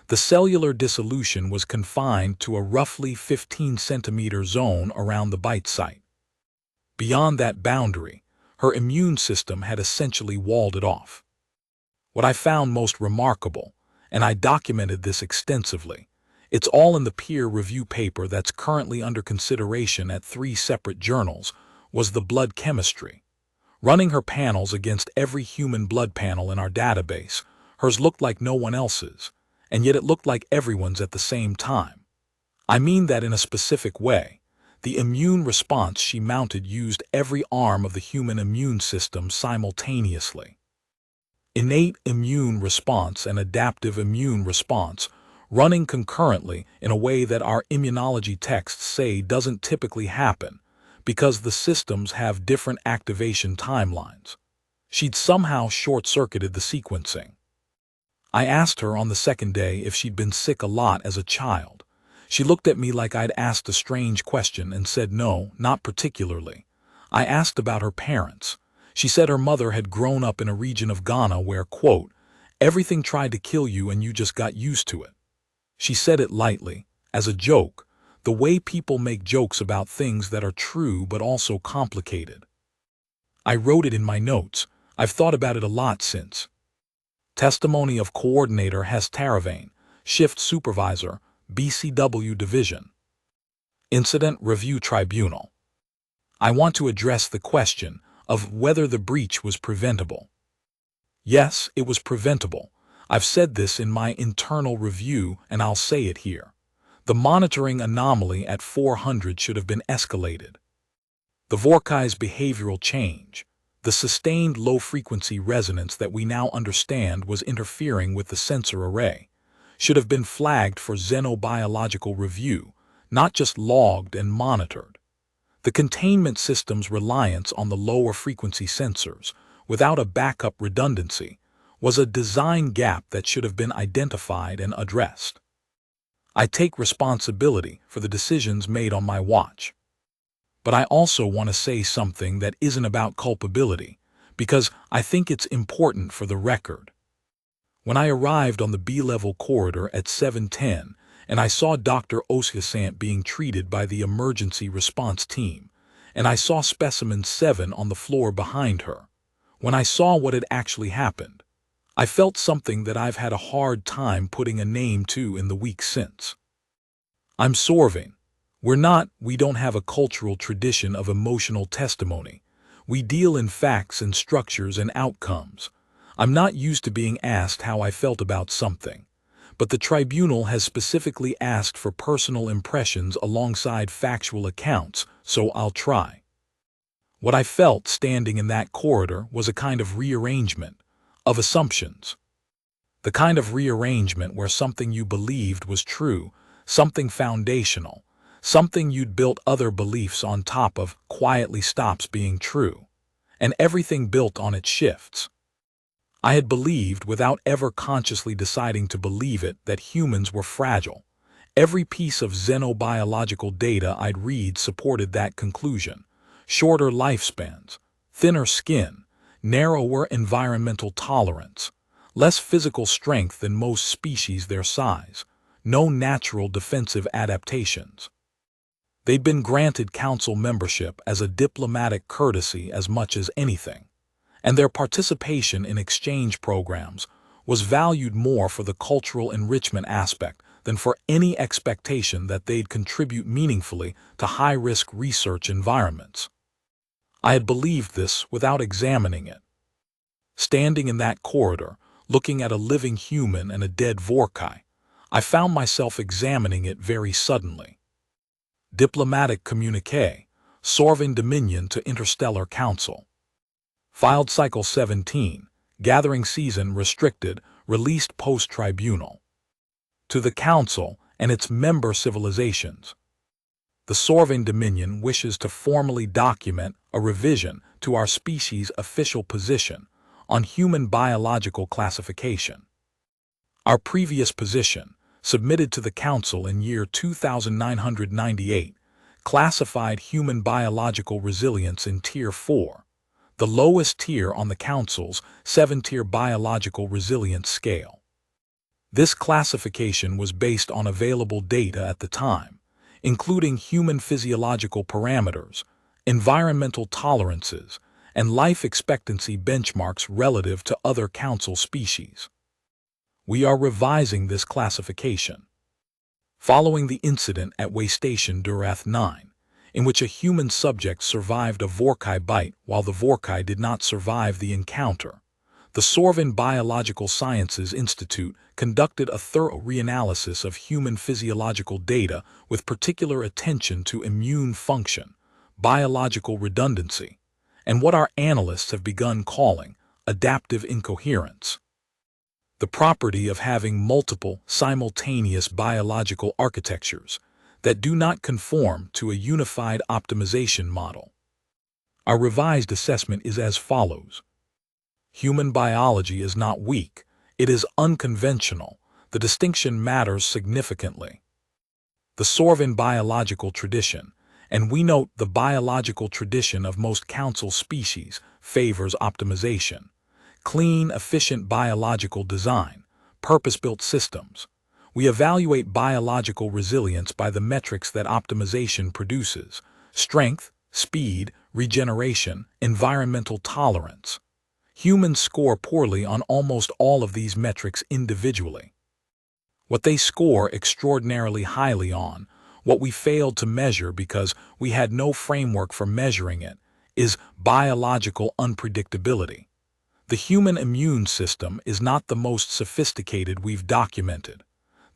The cellular dissolution was confined to a roughly 15-centimeter zone around the bite site. Beyond that boundary, her immune system had essentially walled it off. What I found most remarkable, and I documented this extensively, it's all in the peer review paper that's currently under consideration at 3 separate journals, was the blood chemistry. Running her panels against every human blood panel in our database, hers looked like no one else's, and yet it looked like everyone's at the same time. I mean that in a specific way. The immune response she mounted used every arm of the human immune system simultaneously. Innate immune response and adaptive immune response running concurrently in a way that our immunology texts say doesn't typically happen, because the systems have different activation timelines. She'd somehow short-circuited the sequencing. I asked her on the second day if she'd been sick a lot as a child. She looked at me like I'd asked a strange question and said no, not particularly. I asked about her parents. She said her mother had grown up in a region of Ghana where, quote, everything tried to kill you and you just got used to it. She said it lightly, as a joke, the way people make jokes about things that are true but also complicated. I wrote it in my notes. I've thought about it a lot since. Testimony of Coordinator Hess Taravane, Shift Supervisor, BCW Division. Incident Review Tribunal. I want to address the question of whether the breach was preventable. Yes, it was preventable. I've said this in my internal review and I'll say it here. The monitoring anomaly at 400 should have been escalated. The Vorkai's behavioral change, the sustained low-frequency resonance that we now understand was interfering with the sensor array, should have been flagged for xenobiological review, not just logged and monitored. The containment system's reliance on the lower frequency sensors, without a backup redundancy, was a design gap that should have been identified and addressed. I take responsibility for the decisions made on my watch. But I also want to say something that isn't about culpability, because I think it's important for the record. When I arrived on the B-level corridor at 7:10 and I saw Dr. Oskasant being treated by the emergency response team, and I saw specimen 7 on the floor behind her, when I saw what had actually happened, I felt something that I've had a hard time putting a name to in the weeks since. I'm Sorving. We don't have a cultural tradition of emotional testimony. We deal in facts and structures and outcomes. I'm not used to being asked how I felt about something, but the tribunal has specifically asked for personal impressions alongside factual accounts, so I'll try. What I felt standing in that corridor was a kind of rearrangement of assumptions. The kind of rearrangement where something you believed was true, something foundational, something you'd built other beliefs on top of, quietly stops being true, and everything built on it shifts. I had believed, without ever consciously deciding to believe it, that humans were fragile. Every piece of xenobiological data I'd read supported that conclusion. Shorter lifespans, thinner skin, narrower environmental tolerance, less physical strength than most species their size, no natural defensive adaptations. They'd been granted council membership as a diplomatic courtesy as much as anything, and their participation in exchange programs was valued more for the cultural enrichment aspect than for any expectation that they'd contribute meaningfully to high-risk research environments. I had believed this without examining it. Standing in that corridor, looking at a living human and a dead Vorkai, I found myself examining it very suddenly. Diplomatic communique, Sorving Dominion to Interstellar Council. Filed Cycle 17, Gathering Season Restricted, released post-tribunal. To the Council and its member civilizations. The Sorving Dominion wishes to formally document a revision to our species' official position on human biological classification. Our previous position, submitted to the Council in year 2998, classified human biological resilience in Tier 4, the lowest tier on the Council's 7-tier biological resilience scale. This classification was based on available data at the time, including human physiological parameters, environmental tolerances, and life expectancy benchmarks relative to other Council species. We are revising this classification. Following the incident at Way Station Durath 9, in which a human subject survived a Vorkai bite while the Vorkai did not survive the encounter, the Sorvin Biological Sciences Institute conducted a thorough reanalysis of human physiological data with particular attention to immune function, biological redundancy, and what our analysts have begun calling adaptive incoherence. The property of having multiple, simultaneous biological architectures that do not conform to a unified optimization model. Our revised assessment is as follows. Human biology is not weak, it is unconventional. The distinction matters significantly. The Sorvin biological tradition, and we note the biological tradition of most Council species, favors optimization, clean, efficient biological design, purpose-built systems. We evaluate biological resilience by the metrics that optimization produces: strength, speed, regeneration, environmental tolerance. Humans score poorly on almost all of these metrics individually. What they score extraordinarily highly on, what we failed to measure because we had no framework for measuring it, is biological unpredictability. The human immune system is not the most sophisticated we've documented.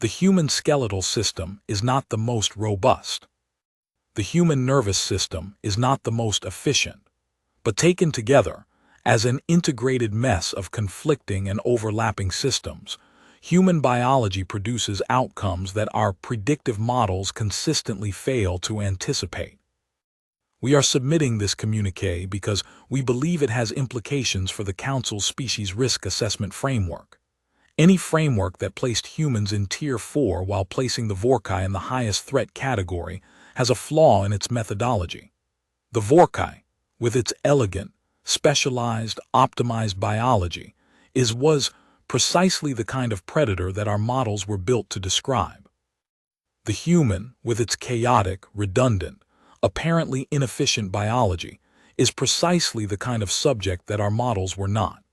The human skeletal system is not the most robust. The human nervous system is not the most efficient. But taken together, as an integrated mess of conflicting and overlapping systems, human biology produces outcomes that our predictive models consistently fail to anticipate. We are submitting this communiqué because we believe it has implications for the Council's Species Risk Assessment Framework. Any framework that placed humans in Tier 4 while placing the Vorkai in the highest threat category has a flaw in its methodology. The Vorkai, with its elegant, specialized, optimized biology, was precisely the kind of predator that our models were built to describe. The human, with its chaotic, redundant, apparently inefficient biology, is precisely the kind of subject that our models were not.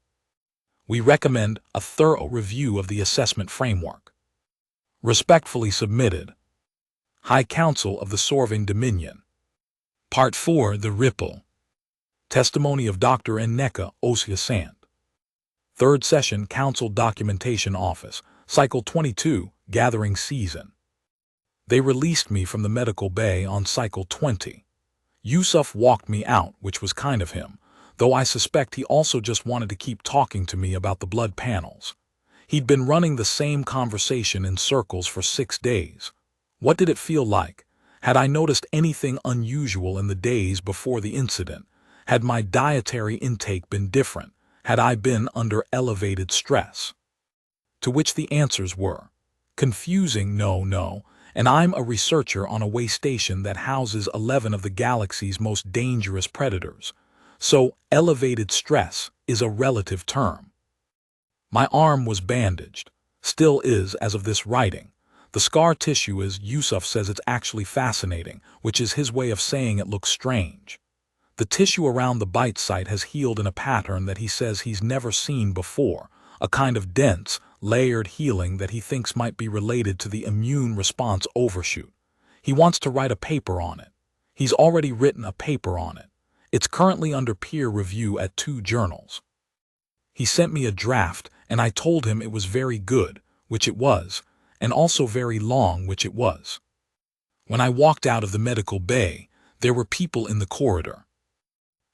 We recommend a thorough review of the assessment framework. Respectfully submitted. High Council of the Sorving Dominion. Part 4, The Ripple. Testimony of Dr. Nneka Osiasant. Third Session Council Documentation Office, Cycle 22, Gathering Season. They released me from the medical bay on Cycle 20. Yusuf walked me out, which was kind of him, though I suspect he also just wanted to keep talking to me about the blood panels. He'd been running the same conversation in circles for 6 days. What did it feel like? Had I noticed anything unusual in the days before the incident? Had my dietary intake been different? Had I been under elevated stress? To which the answers were confusing, no, and I'm a researcher on a way station that houses 11 of the galaxy's most dangerous predators. So, elevated stress is a relative term. My arm was bandaged, still is as of this writing. The scar tissue, as Yusuf says, it's actually fascinating, which is his way of saying it looks strange. The tissue around the bite site has healed in a pattern that he says he's never seen before, a kind of dense, layered healing that he thinks might be related to the immune response overshoot. He wants to write a paper on it. He's already written a paper on it. It's currently under peer review at 2 journals. He sent me a draft, and I told him it was very good, which it was, and also very long, which it was. When I walked out of the medical bay, there were people in the corridor.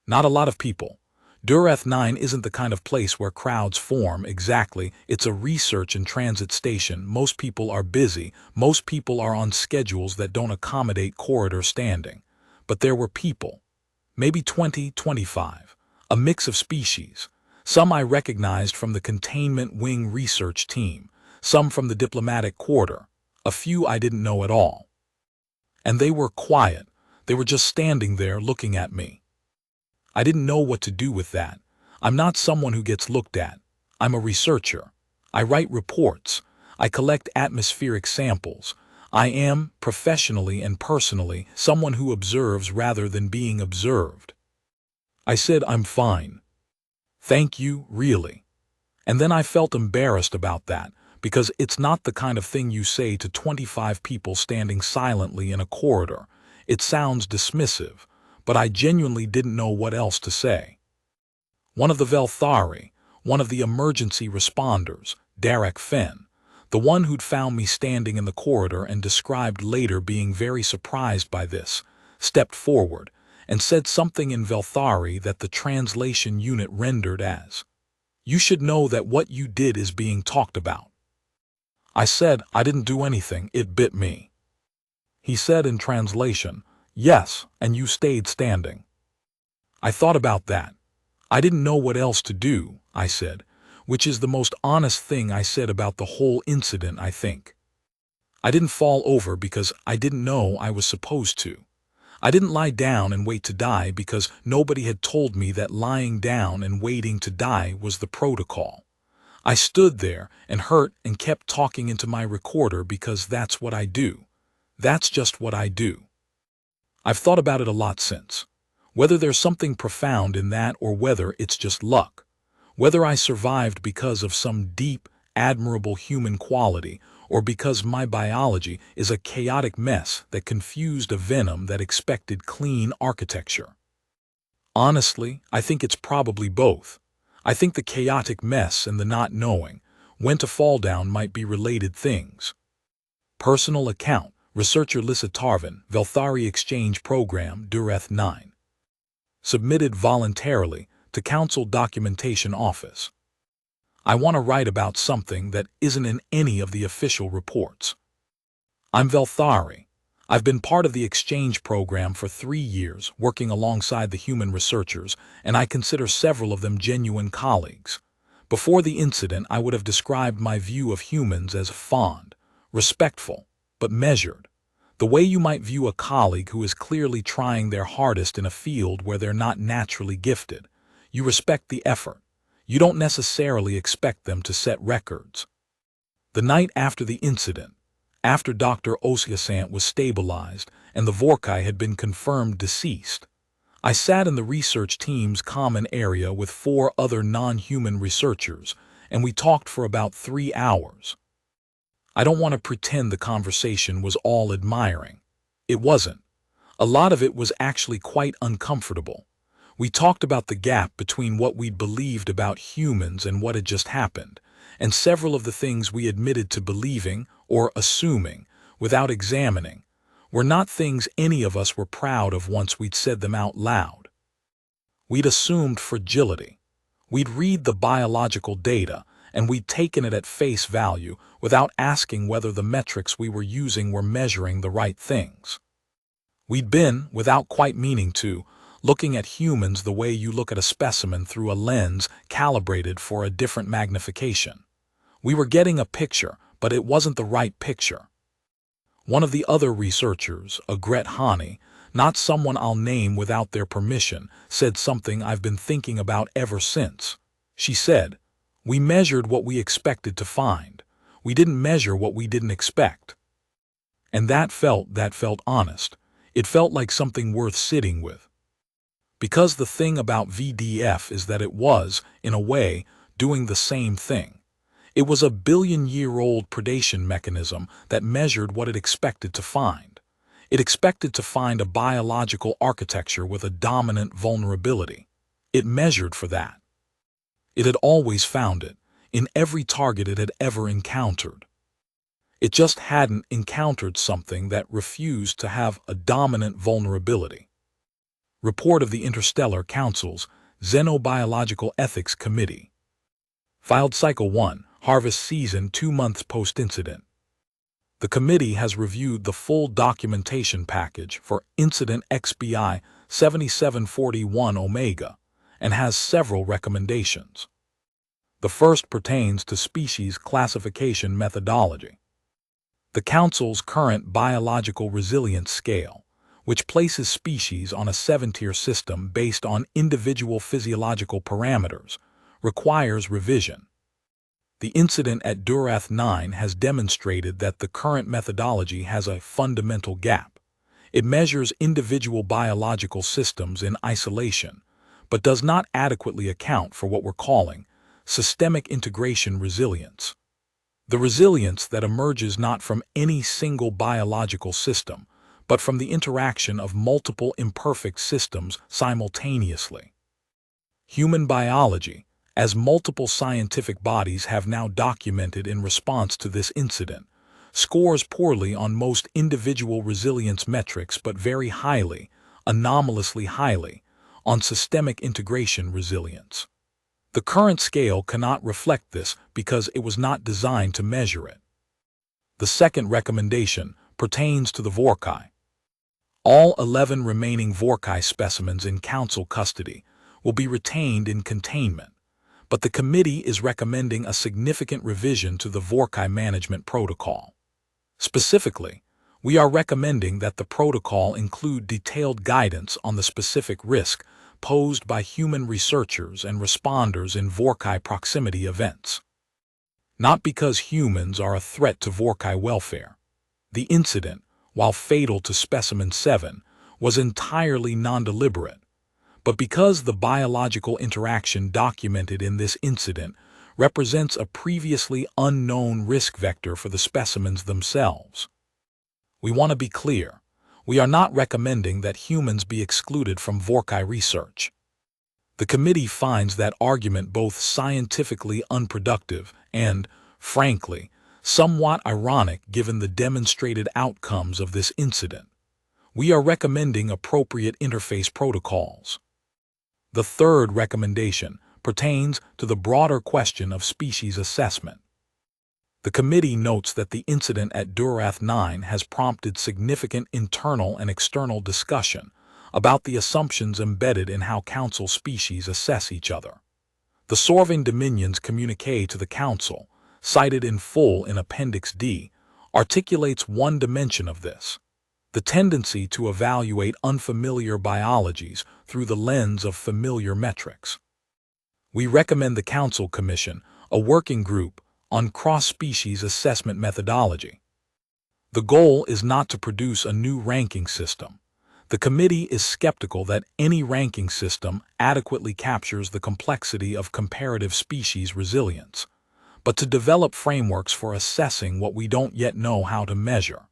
Not a lot of people. Dureth 9 isn't the kind of place where crowds form exactly. It's a research and transit station. Most people are busy. Most people are on schedules that don't accommodate corridor standing. But there were people. Maybe 20, 25. A mix of species. Some I recognized from the containment wing research team. Some from the diplomatic quarter. A few I didn't know at all. And they were quiet. They were just standing there looking at me. I didn't know what to do with that. I'm not someone who gets looked at. I'm a researcher. I write reports. I collect atmospheric samples. I am, professionally and personally, someone who observes rather than being observed. I said, I'm fine. Thank you, really. And then I felt embarrassed about that, because it's not the kind of thing you say to 25 people standing silently in a corridor. It sounds dismissive. But I genuinely didn't know what else to say. One of the Velthari, one of the emergency responders, Derek Fenn, the one who'd found me standing in the corridor and described later being very surprised by this, stepped forward and said something in Velthari that the translation unit rendered as, "You should know that what you did is being talked about." I said, I didn't do anything, it bit me. He said in translation, "Yes, and you stayed standing." I thought about that. I didn't know what else to do, I said, which is the most honest thing I said about the whole incident, I think. I didn't fall over because I didn't know I was supposed to. I didn't lie down and wait to die because nobody had told me that lying down and waiting to die was the protocol. I stood there and hurt and kept talking into my recorder because that's what I do. That's just what I do. I've thought about it a lot since. Whether there's something profound in that or whether it's just luck. Whether I survived because of some deep, admirable human quality or because my biology is a chaotic mess that confused a venom that expected clean architecture. Honestly, I think it's probably both. I think the chaotic mess and the not knowing when to fall down might be related things. Personal account, researcher Lisa Tarvin, Velthari Exchange Program, Dureth 9. Submitted voluntarily to Council Documentation Office. I want to write about something that isn't in any of the official reports. I'm Velthari. I've been part of the exchange program for 3 years, working alongside the human researchers, and I consider several of them genuine colleagues. Before the incident, I would have described my view of humans as fond, respectful, but measured. The way you might view a colleague who is clearly trying their hardest in a field where they're not naturally gifted. You respect the effort. You don't necessarily expect them to set records. The night after the incident, after Dr. Osiasant was stabilized and the Vorkai had been confirmed deceased, I sat in the research team's common area with 4 other non-human researchers, and we talked for about 3 hours. I don't want to pretend the conversation was all admiring. It wasn't. A lot of it was actually quite uncomfortable. We talked about the gap between what we'd believed about humans and what had just happened, and several of the things we admitted to believing or assuming without examining were not things any of us were proud of once we'd said them out loud. We'd assumed fragility. We'd read the biological data, and we'd taken it at face value without asking whether the metrics we were using were measuring the right things. We'd been, without quite meaning to, looking at humans the way you look at a specimen through a lens calibrated for a different magnification. We were getting a picture, but it wasn't the right picture. One of the other researchers, Agret Hani, not someone I'll name without their permission, said something I've been thinking about ever since. She said, "We measured what we expected to find. We didn't measure what we didn't expect." And that felt honest. It felt like something worth sitting with. Because the thing about VDF is that it was, in a way, doing the same thing. It was a billion-year-old predation mechanism that measured what it expected to find. It expected to find a biological architecture with a dominant vulnerability. It measured for that. It had always found it, in every target it had ever encountered. It just hadn't encountered something that refused to have a dominant vulnerability. Report of the Interstellar Council's Xenobiological Ethics Committee. Filed Cycle 1, Harvest Season 2 months post-incident. The committee has reviewed the full documentation package for Incident XBI 7741 Omega and has several recommendations. The first pertains to species classification methodology. The Council's current biological resilience scale, which places species on a 7-tier system based on individual physiological parameters, requires revision. The incident at Dureth 9 has demonstrated that the current methodology has a fundamental gap. It measures individual biological systems in isolation, but does not adequately account for what we're calling systemic integration resilience. The resilience that emerges not from any single biological system, but from the interaction of multiple imperfect systems simultaneously. Human biology, as multiple scientific bodies have now documented in response to this incident, scores poorly on most individual resilience metrics but very highly, anomalously highly, on systemic integration resilience. The current scale cannot reflect this because it was not designed to measure it. The second recommendation pertains to the Vorkai. All 11 remaining Vorkai specimens in Council custody will be retained in containment, but the committee is recommending a significant revision to the Vorkai management protocol. Specifically, we are recommending that the protocol include detailed guidance on the specific risk posed by human researchers and responders in Vorkai proximity events. Not because humans are a threat to Vorkai welfare. The incident, while fatal to Specimen 7, was entirely non-deliberate, but because the biological interaction documented in this incident represents a previously unknown risk vector for the specimens themselves. We want to be clear. We are not recommending that humans be excluded from Vorkai research. The committee finds that argument both scientifically unproductive and, frankly, somewhat ironic given the demonstrated outcomes of this incident. We are recommending appropriate interface protocols. The third recommendation pertains to the broader question of species assessment. The committee notes that the incident at Durath 9 has prompted significant internal and external discussion about the assumptions embedded in how Council species assess each other. The Sorving Dominion's communique to the Council, cited in full in Appendix D, articulates one dimension of this: the tendency to evaluate unfamiliar biologies through the lens of familiar metrics. We recommend the Council commission a working group on cross-species assessment methodology. The goal is not to produce a new ranking system. The committee is skeptical that any ranking system adequately captures the complexity of comparative species resilience, but to develop frameworks for assessing what we don't yet know how to measure.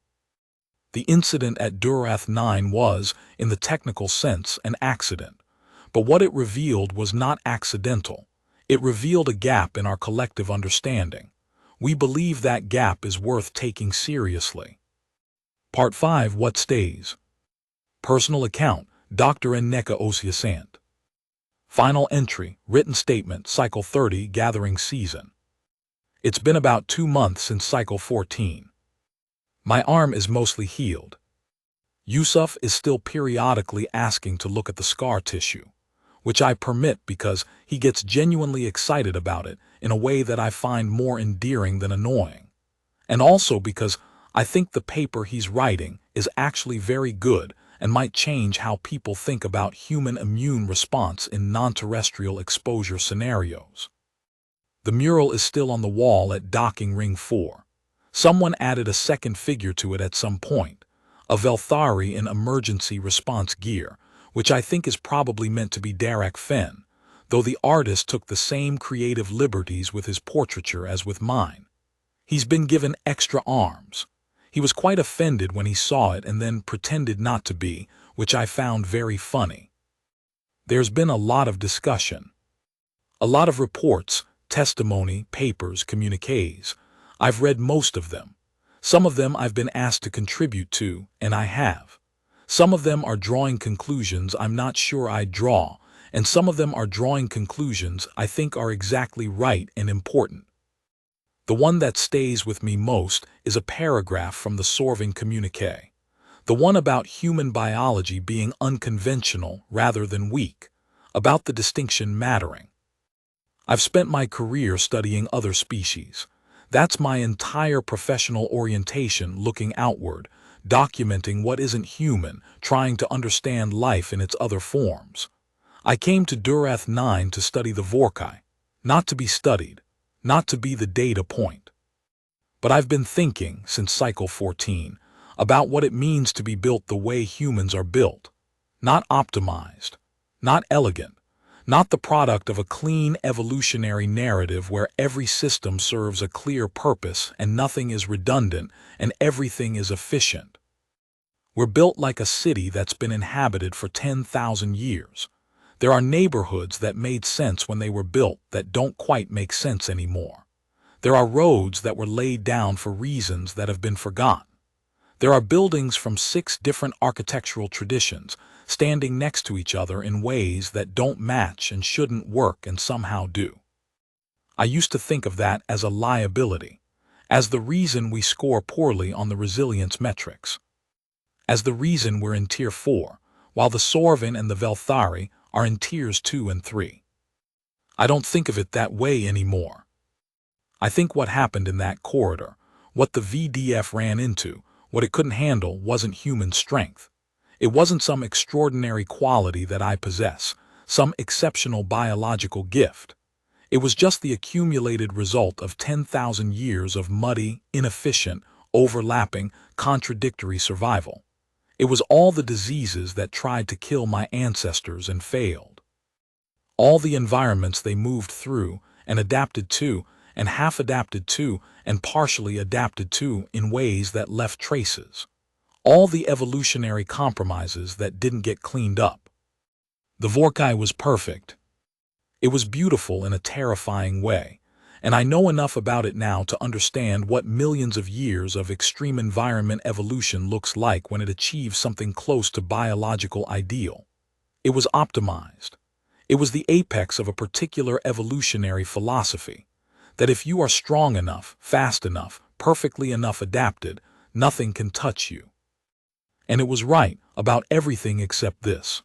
The incident at Durath 9 was, in the technical sense, an accident, but what it revealed was not accidental. It revealed a gap in our collective understanding. We believe that gap is worth taking seriously. Part 5. What stays? Personal account, Dr. Nneka Osiasant. Final entry, written statement, Cycle 30, gathering season. It's been about 2 months since Cycle 14. My arm is mostly healed. Yusuf is still periodically asking to look at the scar tissue, which I permit because he gets genuinely excited about it in a way that I find more endearing than annoying, and also because I think the paper he's writing is actually very good and might change how people think about human immune response in non-terrestrial exposure scenarios. The mural is still on the wall at Docking Ring 4. Someone added a second figure to it at some point, a Velthari in emergency response gear, which I think is probably meant to be Derek Fenn, though the artist took the same creative liberties with his portraiture as with mine. He's been given extra arms. He was quite offended when he saw it and then pretended not to be, which I found very funny. There's been a lot of discussion. A lot of reports, testimony, papers, communiques. I've read most of them. Some of them I've been asked to contribute to, and I have. Some of them are drawing conclusions I'm not sure I'd draw, and some of them are drawing conclusions I think are exactly right and important. The one that stays with me most is a paragraph from the Sorving communique, the one about human biology being unconventional rather than weak, about the distinction mattering. I've spent my career studying other species. That's my entire professional orientation, looking outward, documenting what isn't human, trying to understand life in its other forms. I came to Durath 9 to study the Vorkai, not to be studied, not to be the data point. But I've been thinking, since Cycle 14, about what it means to be built the way humans are built. Not optimized, not elegant, not the product of a clean evolutionary narrative where every system serves a clear purpose and nothing is redundant and everything is efficient. We're built like a city that's been inhabited for 10,000 years. There are neighborhoods that made sense when they were built that don't quite make sense anymore. There are roads that were laid down for reasons that have been forgotten. There are buildings from 6 different architectural traditions standing next to each other in ways that don't match and shouldn't work and somehow do. I used to think of that as a liability, as the reason we score poorly on the resilience metrics, as the reason we're in Tier 4, while the Sorvin and the Velthari are in Tiers 2 and 3. I don't think of it that way anymore. I think what happened in that corridor, what the VDF ran into, what it couldn't handle wasn't human strength. It wasn't some extraordinary quality that I possess, some exceptional biological gift. It was just the accumulated result of 10,000 years of muddy, inefficient, overlapping, contradictory survival. It was all the diseases that tried to kill my ancestors and failed. All the environments they moved through and adapted to and half adapted to and partially adapted to in ways that left traces. All the evolutionary compromises that didn't get cleaned up. The Vorkai was perfect. It was beautiful in a terrifying way, and I know enough about it now to understand what millions of years of extreme environment evolution looks like when it achieves something close to biological ideal. It was optimized. It was the apex of a particular evolutionary philosophy, that if you are strong enough, fast enough, perfectly enough adapted, nothing can touch you. And it was right about everything except this.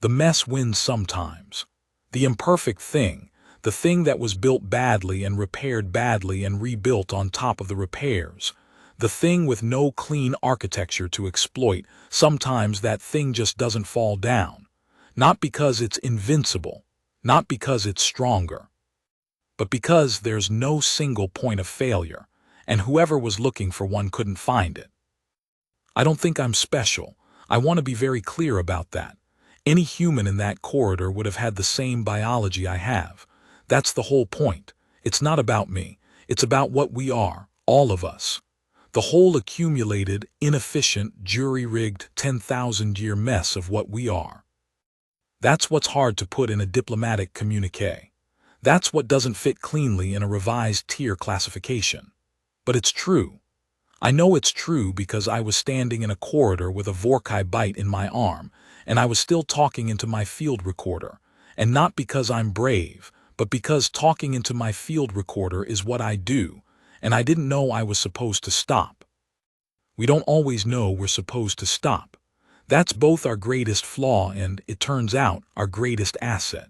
The mess wins sometimes. The imperfect thing, the thing that was built badly and repaired badly and rebuilt on top of the repairs, the thing with no clean architecture to exploit, sometimes that thing just doesn't fall down. Not because it's invincible, not because it's stronger, but because there's no single point of failure, and whoever was looking for one couldn't find it. I don't think I'm special. I want to be very clear about that. Any human in that corridor would have had the same biology I have. That's the whole point. It's not about me. It's about what we are, all of us. The whole accumulated, inefficient, jury-rigged, 10,000-year mess of what we are. That's what's hard to put in a diplomatic communiqué. That's what doesn't fit cleanly in a revised tier classification. But it's true. I know it's true because I was standing in a corridor with a Vorkai bite in my arm, and I was still talking into my field recorder, and not because I'm brave, but because talking into my field recorder is what I do, and I didn't know I was supposed to stop. We don't always know we're supposed to stop. That's both our greatest flaw and, it turns out, our greatest asset.